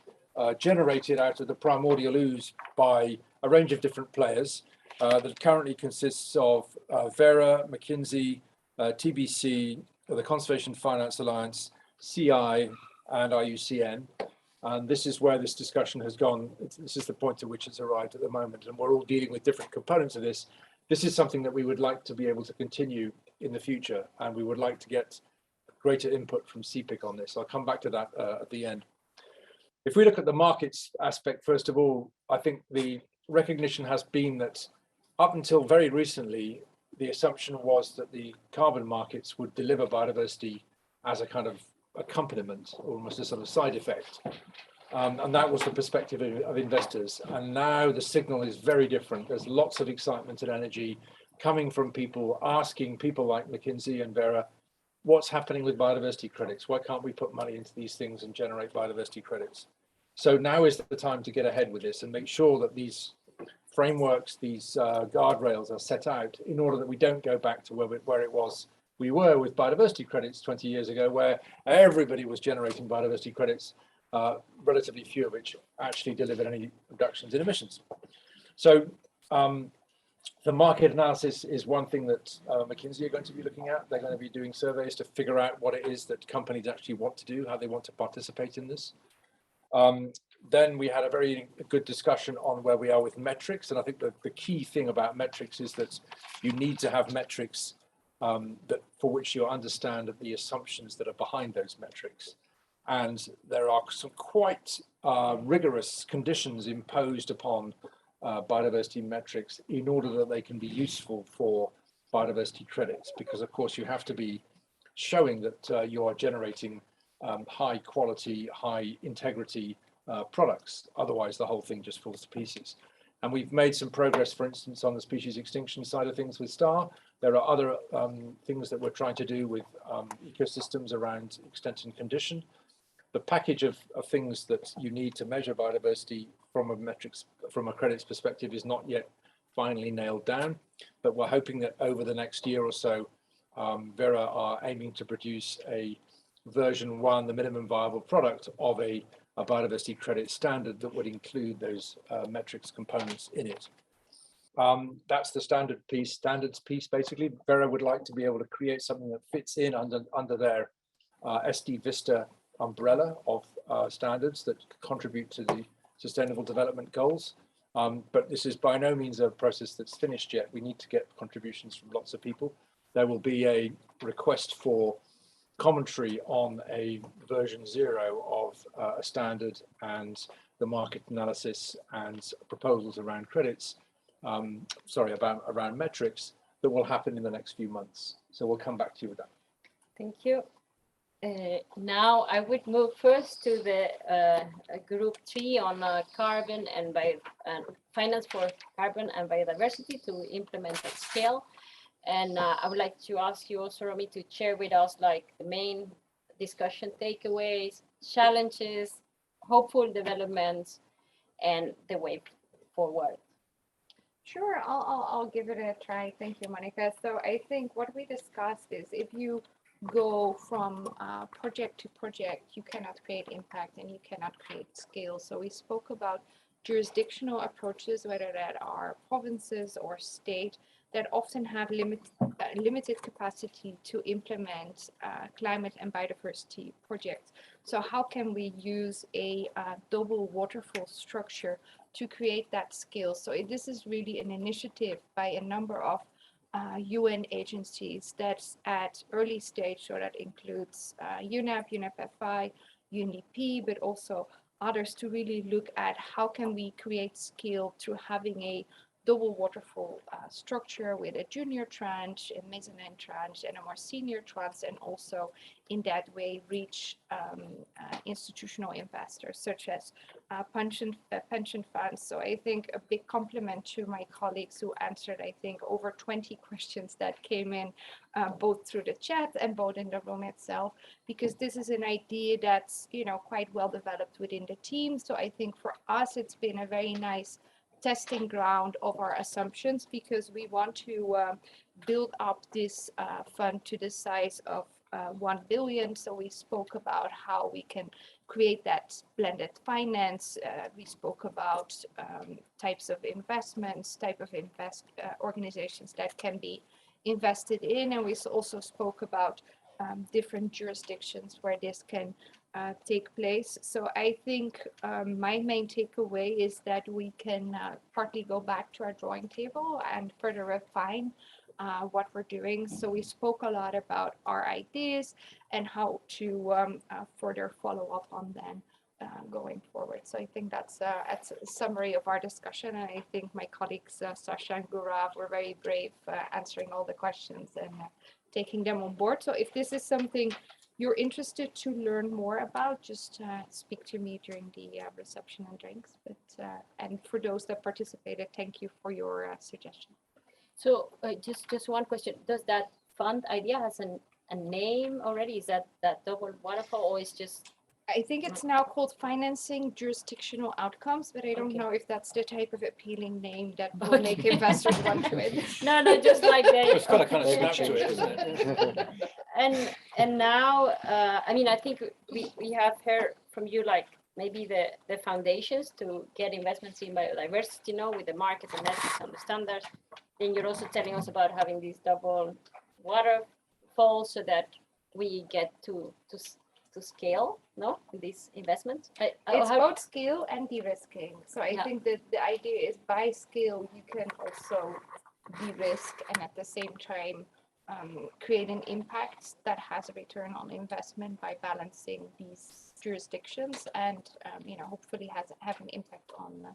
generated out of the primordial ooze by a range of different players that currently consists of Vera, McKinsey, TBC, the Conservation Finance Alliance, CI, and IUCN. And this is where this discussion has gone. This is the point to which it's arrived at the moment, and we're all dealing with different components of this. This is something that we would like to be able to continue in the future, and we would like to get greater input from CPIC on this. I'll come back to that at the end. If we look at the markets aspect, first of all, I think the recognition has been that up until very recently, the assumption was that the carbon markets would deliver biodiversity as a kind of accompaniment, almost a sort of side effect. And that was the perspective of investors. And now the signal is very different. There's lots of excitement and energy coming from people, asking people like McKinsey and Vera, what's happening with biodiversity credits? Why can't we put money into these things and generate biodiversity credits? So now is the time to get ahead with this and make sure that these frameworks, these guardrails are set out in order that we don't go back to where it was. We were with biodiversity credits 20 years ago, where everybody was generating biodiversity credits, relatively few of which actually delivered any reductions in emissions. So the market analysis is one thing that McKinsey are going to be looking at. They're going to be doing surveys to figure out what it is that companies actually want to do, how they want to participate in this. Then we had a very good discussion on where we are with metrics. And I think that the key thing about metrics is that you need to have metrics for which you understand the assumptions that are behind those metrics. And there are some quite rigorous conditions imposed upon biodiversity metrics in order that they can be useful for biodiversity credits, because of course you have to be showing that you are generating high quality, high integrity products. Otherwise the whole thing just falls to pieces. And we've made some progress, for instance, on the species extinction side of things with STAR. There are other things that we're trying to do with ecosystems around extent and condition. The package of things that you need to measure biodiversity from a credits perspective is not yet finally nailed down, but we're hoping that over the next year or so, Vera are aiming to produce a version 1, the minimum viable product of a biodiversity credit standard that would include those metrics components in it. That's the standards piece basically. Vera would like to be able to create something that fits in under their SD Vista umbrella of standards that contribute to the Sustainable Development Goals. But this is by no means a process that's finished yet. We need to get contributions from lots of people. There will be a request for commentary on a version 0 of a standard and the market analysis and proposals around credits, around metrics, that will happen in the next few months. So we'll come back to you with that. Thank you. Now I would move first to the group 3 on carbon and finance for carbon and biodiversity to implement at scale. And I would like to ask you also, Romie, to share with us like the main discussion takeaways, challenges, hopeful developments, and the way forward. Sure, I'll give it a try. Thank you, Monica. So I think what we discussed is if you go from project to project, you cannot create impact and you cannot create scale. So we spoke about jurisdictional approaches, whether that are provinces or state, that often have limited capacity to implement climate and biodiversity projects. So how can we use a double waterfall structure to create that scale? So this is really an initiative by a number of UN agencies that's at early stage, so that includes UNEP, UNEP-FI, UNEP, but also others, to really look at how can we create scale through having a double waterfall structure with a junior tranche, a mezzanine tranche, and a more senior tranche, and also in that way reach institutional investors such as pension funds. So I think a big compliment to my colleagues who answered, I think, over 20 questions that came in both through the chat and both in the room itself, because this is an idea that's, you know, quite well developed within the team. So I think for us, it's been a very nice testing ground of our assumptions, because we want to build up this fund to the size of 1 billion. So we spoke about how we can create that blended finance. We spoke about types of investments, organizations that can be invested in, and we also spoke about different jurisdictions where this can take place. So I think my main takeaway is that we can partly go back to our drawing table and further refine what we're doing. So we spoke a lot about our ideas and how to further follow up on them going forward. So I think that's a summary of our discussion, and I think my colleagues Sasha and Gaurav were very brave answering all the questions and taking them on board. So if this is something you're interested to learn more about, just speak to me during the reception and drinks. But and for those that participated, thank you for your suggestion. So just one question: does that fund idea has a name already? Is that double waterfall, or is just? I think it's now called Financing Jurisdictional Outcomes, but I don't know if that's the type of appealing name that will make investors want to it. No, just like they. It's got a kind of snap to it, isn't it? And now, I mean, I think we have heard from you, like maybe the foundations to get investments in biodiversity, you know, with the market and metrics and the standards. Then you're also telling us about having these double waterfalls so that we get to scale, no, these investments. It's both scale and de-risking. So I think that the idea is by scale you can also de-risk and at the same time create an impact that has a return on investment by balancing these jurisdictions, and you know, hopefully have an impact on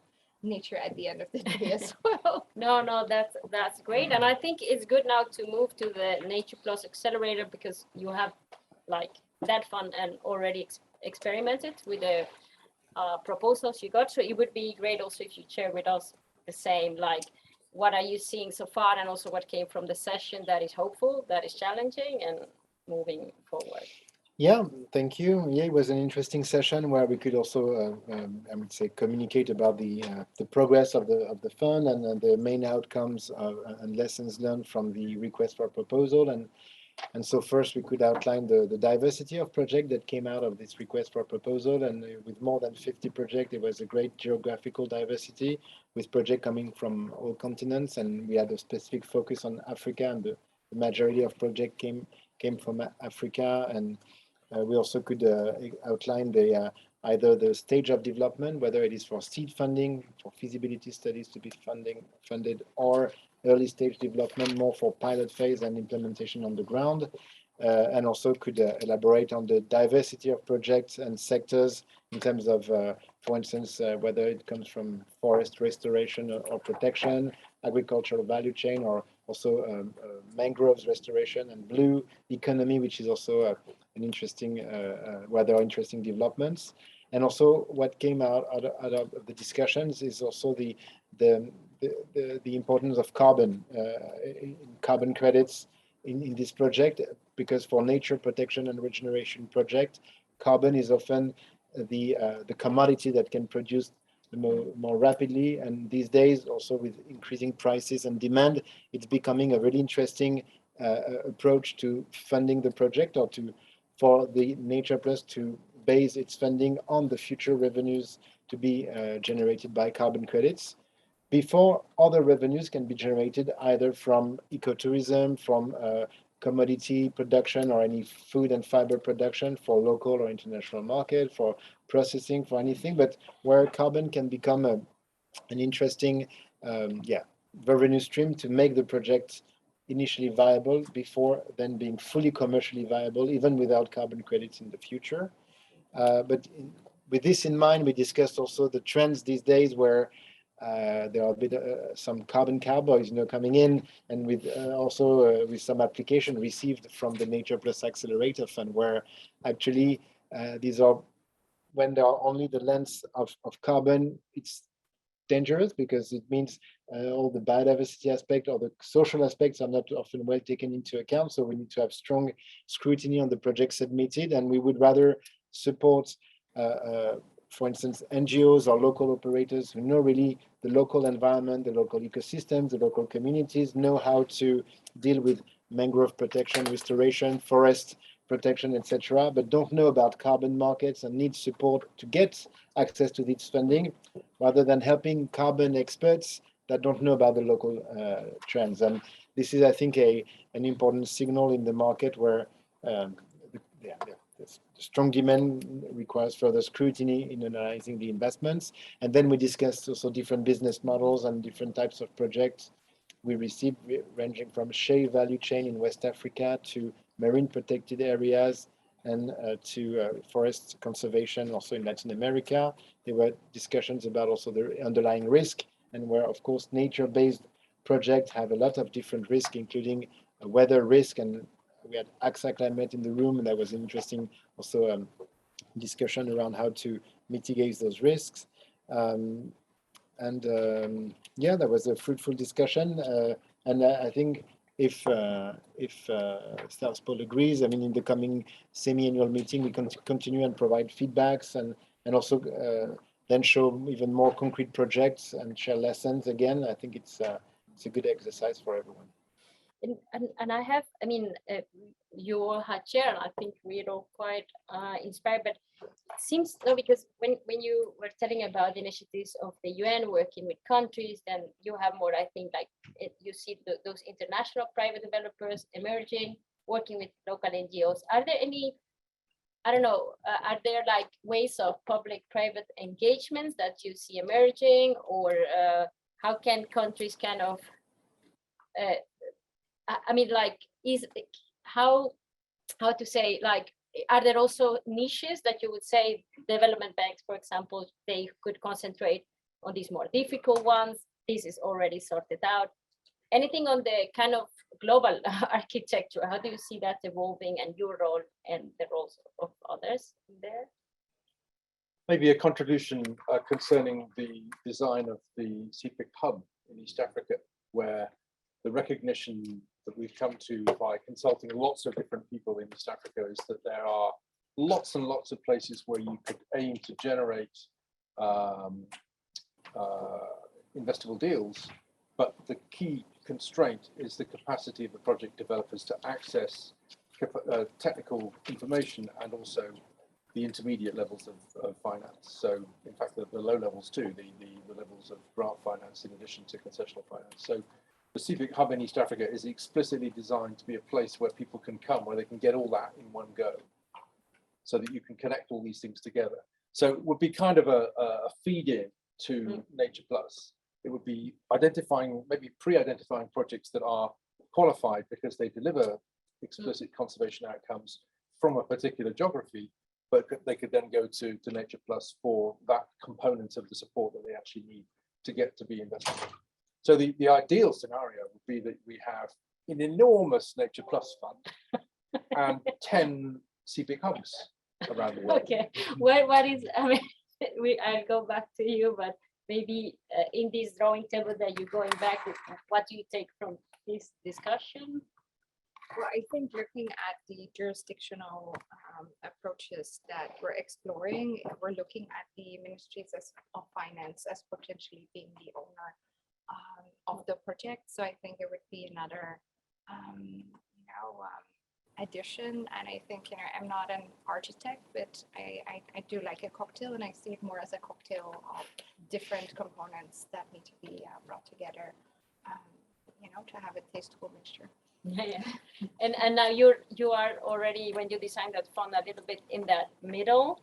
nature at the end of the day as well. No, that's great, and I think it's good now to move to the Nature Plus Accelerator, because you have like that fund and already experimented with the proposals you got. So it would be great also if you share with us the same, like what are you seeing so far, and also what came from the session that is hopeful, that is challenging, and moving forward. Yeah, thank you. Yeah, it was an interesting session where we could also, I would say, communicate about the progress of the fund and the main outcomes and lessons learned from the request for proposal. And so first we could outline the diversity of projects that came out of this request for proposal, and with more than 50 projects, there was a great geographical diversity with projects coming from all continents, and we had a specific focus on Africa, and the majority of projects came from Africa. And we also could outline either the stage of development, whether it is for seed funding, for feasibility studies to be funded, or early stage development, more for pilot phase and implementation on the ground, and also could elaborate on the diversity of projects and sectors in terms of, for instance, whether it comes from forest restoration or protection, agricultural value chain, or also mangroves restoration and blue economy, which is also an interesting, where there are interesting developments. And also what came out of the discussions is also the the importance of carbon carbon credits in this project, because for nature protection and regeneration project, carbon is often the commodity that can produce more rapidly, and these days also with increasing prices and demand, it's becoming a really interesting approach to funding the project, or for the Nature Plus to base its funding on the future revenues to be generated by carbon credits, before other revenues can be generated either from ecotourism, from commodity production, or any food and fiber production for local or international market, for processing, for anything, but where carbon can become an interesting revenue stream to make the project initially viable before then being fully commercially viable, even without carbon credits in the future. But with this in mind, we discussed also the trends these days where there are a bit some carbon cowboys, coming in, and with also with some application received from the Nature Plus Accelerator Fund, where actually these are, when there are only the lengths of carbon, it's dangerous because it means all the biodiversity aspect or the social aspects are not often well taken into account. So we need to have strong scrutiny on the project submitted, and we would rather support for instance, NGOs or local operators who know really the local environment, the local ecosystems, the local communities, know how to deal with mangrove protection, restoration, forest protection, etc., but don't know about carbon markets and need support to get access to this funding, rather than helping carbon experts that don't know about the local trends. And this is, I think, an important signal in the market where the strong demand requires further scrutiny in analyzing the investments. And then we discussed also different business models and different types of projects we received, ranging from shale value chain in West Africa to marine protected areas and to forest conservation also in Latin America. There were discussions about also the underlying risk, and where, of course, nature-based projects have a lot of different risks, including weather risk, and we had AXA Climate in the room, and there was an interesting also discussion around how to mitigate those risks. Yeah, that was a fruitful discussion, and I think if South Pole agrees, I mean, in the coming semi-annual meeting, we can continue and provide feedbacks and also then show even more concrete projects and share lessons again. I think it's a good exercise for everyone. And I have, I mean, you all had shared, I think we're all quite inspired, but it seems though, because when you were telling about the initiatives of the UN working with countries, then you have more, I think, like you see those international private developers emerging, working with local NGOs. Are there any, I don't know, are there like ways of public-private engagements that you see emerging, or how can countries kind of, I mean, like, how to say, like, are there also niches that you would say development banks, for example, they could concentrate on these more difficult ones? This is already sorted out. Anything on the kind of global architecture? How do you see that evolving, and your role and the roles of others there? Maybe a contribution concerning the design of the CPIC hub in East Africa, where the recognition that we've come to by consulting lots of different people in East Africa is that there are lots and lots of places where you could aim to generate investable deals, but the key constraint is the capacity of the project developers to access technical information and also the intermediate levels of finance. So in fact, the low levels too, the levels of grant finance in addition to concessional finance. So the CPIC hub in East Africa is explicitly designed to be a place where people can come, where they can get all that in one go, so that you can connect all these things together. So it would be kind of a feed-in to Nature Plus. It would be identifying, maybe pre-identifying projects that are qualified because they deliver explicit conservation outcomes from a particular geography, but they could then go to Nature Plus for that component of the support that they actually need to get to be investable. So the ideal scenario would be that we have an enormous Nature Plus fund and 10 CPIC hubs around the world. Okay, what is, I mean, I'll go back to you, but maybe in this drawing table that you're going back, what do you take from this discussion? Well, I think looking at the jurisdictional approaches that we're exploring, we're looking at the ministries of finance as potentially being the owner of the project. So I think it would be another, addition. And I think, I'm not an architect, but I do like a cocktail, and I see it more as a cocktail of different components that need to be brought together, to have a tasteful mixture. Yeah. And now you are already, when you design that font, a little bit in that middle.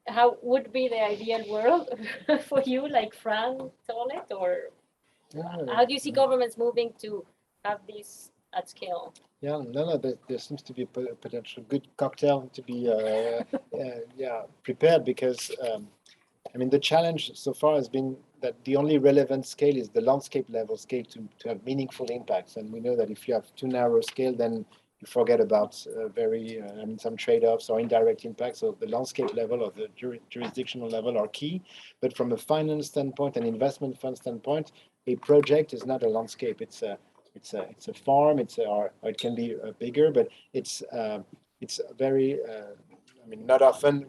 How would be the ideal world for you, like Fran told it, or how do you see governments moving to have this at scale? Yeah, no, there seems to be a potential good cocktail to be prepared, because the challenge so far has been that the only relevant scale is the landscape level scale to have meaningful impacts. And we know that if you have too narrow scale, then you forget about some trade-offs or indirect impacts. So the landscape level or the jurisdictional level are key. But from a finance standpoint and investment fund standpoint, a project is not a landscape. It's a farm. Or it can be bigger, but it's very not often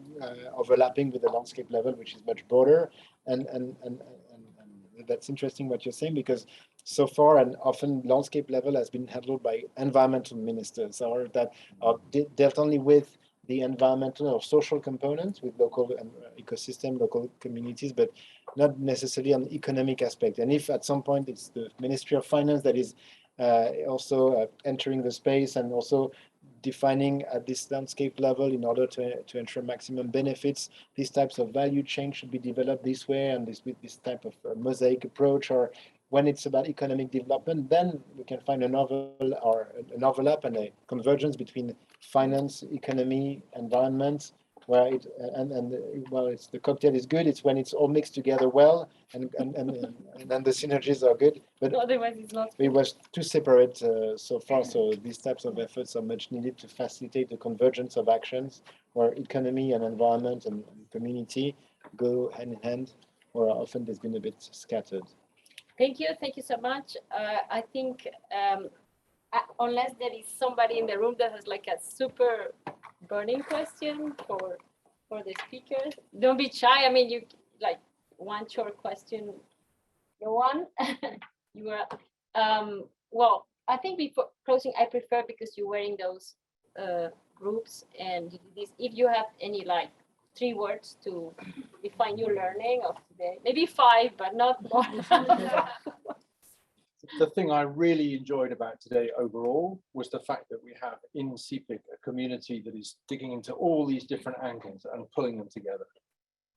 overlapping with the landscape level, which is much broader. And that's interesting what you're saying, because so far and often landscape level has been handled by environmental ministers, or that are dealt only with the environmental or social components with local ecosystem, local communities, but not necessarily on the economic aspect. And if at some point it's the Ministry of Finance that is also entering the space and also defining at this landscape level in order to ensure maximum benefits, these types of value chain should be developed this way, and with this type of mosaic approach. Or when it's about economic development, then we can find an overlap and a convergence between finance, economy, environment, where it's the cocktail is good. It's when it's all mixed together well, and then the synergies are good. But otherwise it's not. It was too separate so far. So these types of efforts are much needed to facilitate the convergence of actions where economy and environment and community go hand in hand, where often there's been a bit scattered. Thank you so much. I think unless there is somebody in the room that has like a super burning question for the speakers, don't be shy. You like one short question. No one. You are. Well, I think before closing, I prefer, because you're wearing those groups and this. If you have any 3 words to define your learning of today, maybe 5, but not more. The thing I really enjoyed about today overall was the fact that we have in CPIC a community that is digging into all these different angles and pulling them together.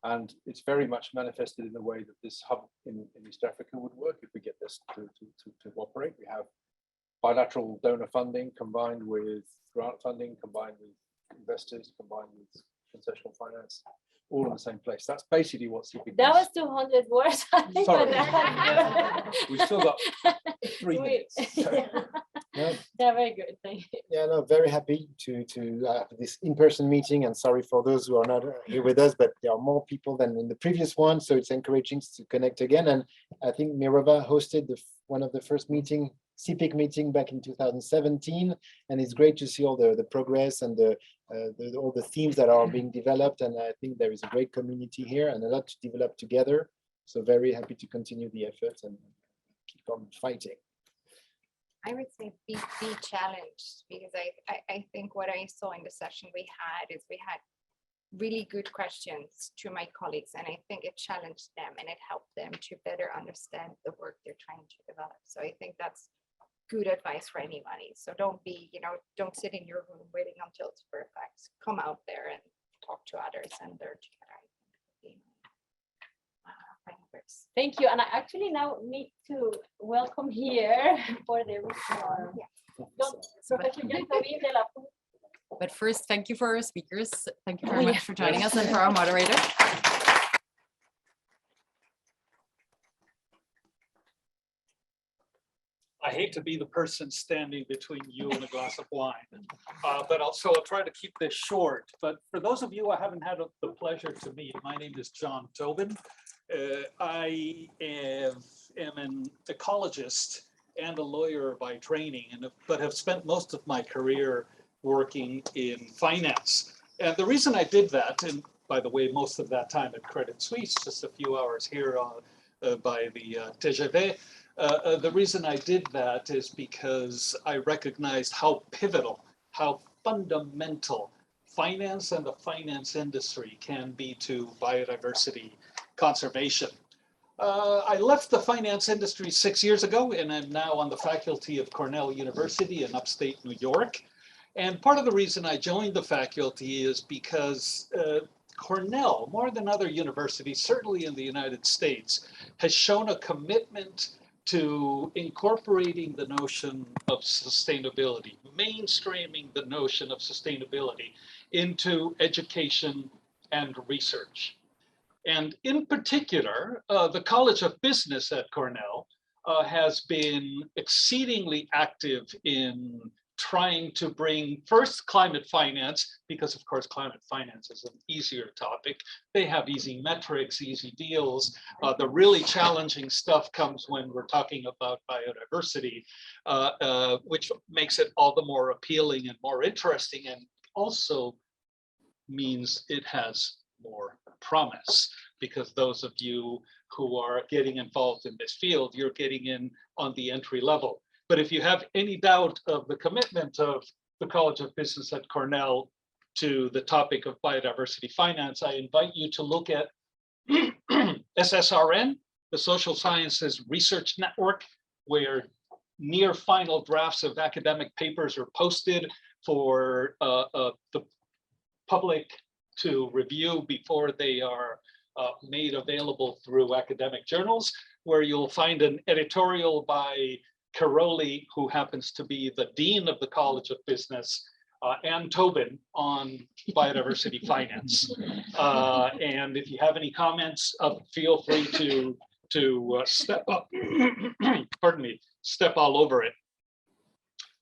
And it's very much manifested in the way that this hub in East Africa would work if we get this to operate. We have bilateral donor funding combined with grant funding, combined with investors, combined with concessional finance, all in the same place. That's basically what CPIC That does. was 200 words. I think. Sorry. We've still got 3 minutes. Yeah. Yeah, very good. Thank you. Yeah, no, very happy to have this in-person meeting, and sorry for those who are not here with us, but there are more people than in the previous one, so it's encouraging to connect again. And I think Mirova hosted one of the first CPIC meeting back in 2017, and it's great to see all the progress and all the themes that are being developed. And I think there is a great community here and a lot to develop together. So very happy to continue the effort and keep on fighting. I would say be challenged, because I think what I saw in the session we had really good questions to my colleagues, and I think it challenged them and it helped them to better understand the work they're trying to develop. So I think that's good advice for anybody. So don't don't sit in your room waiting until it's perfect. Come out there and talk to others and learn together. Thank you. And I actually now need to welcome here for the But first, thank you for our speakers. Thank you very much for joining us, and for our moderator. I hate to be the person standing between you and a glass of wine, but I'll try to keep this short. But for those of you I haven't had the pleasure to meet, my name is John Tobin. I am an ecologist and a lawyer by training, but have spent most of my career working in finance. And the reason I did that, and by the way, most of that time at Credit Suisse, just a few hours here by the TGV, the reason I did that is because I recognized how pivotal, how fundamental finance and the finance industry can be to biodiversity conservation. I left the finance industry 6 years ago, and I'm now on the faculty of Cornell University in upstate New York. And part of the reason I joined the faculty is because Cornell, more than other universities, certainly in the United States, has shown a commitment to incorporating the notion of sustainability, mainstreaming the notion of sustainability into education and research. And in particular, the College of Business at Cornell has been exceedingly active in trying to bring first climate finance, because of course climate finance is an easier topic. They have easy metrics, easy deals. The really challenging stuff comes when we're talking about biodiversity, which makes it all the more appealing and more interesting, and also means it has more promise, because those of you who are getting involved in this field, you're getting in on the entry level. But if you have any doubt of the commitment of the College of Business at Cornell to the topic of biodiversity finance, I invite you to look at SSRN, the Social Sciences Research Network, where near final drafts of academic papers are posted for the public to review before they are made available through academic journals, where you'll find an editorial by Queru, who happens to be the Dean of the College of Business, and Tobin on biodiversity finance. And if you have any comments, feel free to step up, pardon me, step all over it.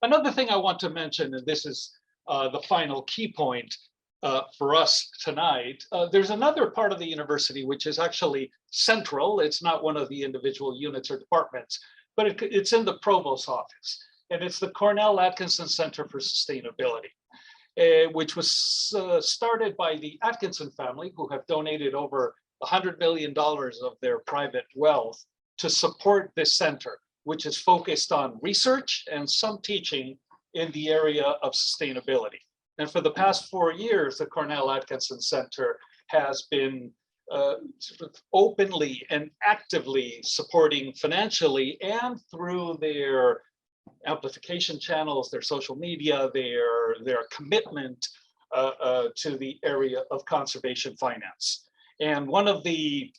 Another thing I want to mention, and this is the final key point for us tonight, there's another part of the university which is actually central. It's not one of the individual units or departments, but it's in the provost's office, and it's the Cornell Atkinson Center for Sustainability, which was started by the Atkinson family, who have donated over $100 million of their private wealth to support this center, which is focused on research and some teaching in the area of sustainability. And for the past 4 years, the Cornell Atkinson Center has been sort of openly and actively supporting financially and through their amplification channels, their social media, their commitment to the area of conservation finance. And one of the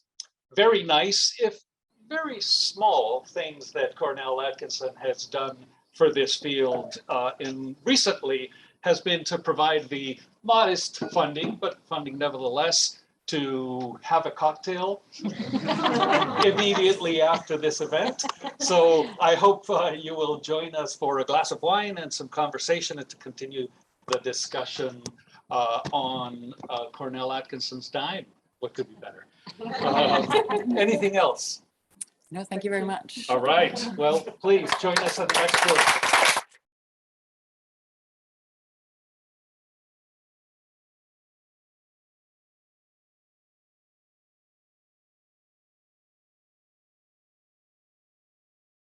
very nice, if very small, things that Cornell Atkinson has done for this field recently has been to provide the modest funding, but funding nevertheless, to have a cocktail immediately after this event. So I hope you will join us for a glass of wine and some conversation, and to continue the discussion on Cornell Atkinson's dime. What could be better? Anything else? No, thank you very much. All right. Well, please join us on the next one.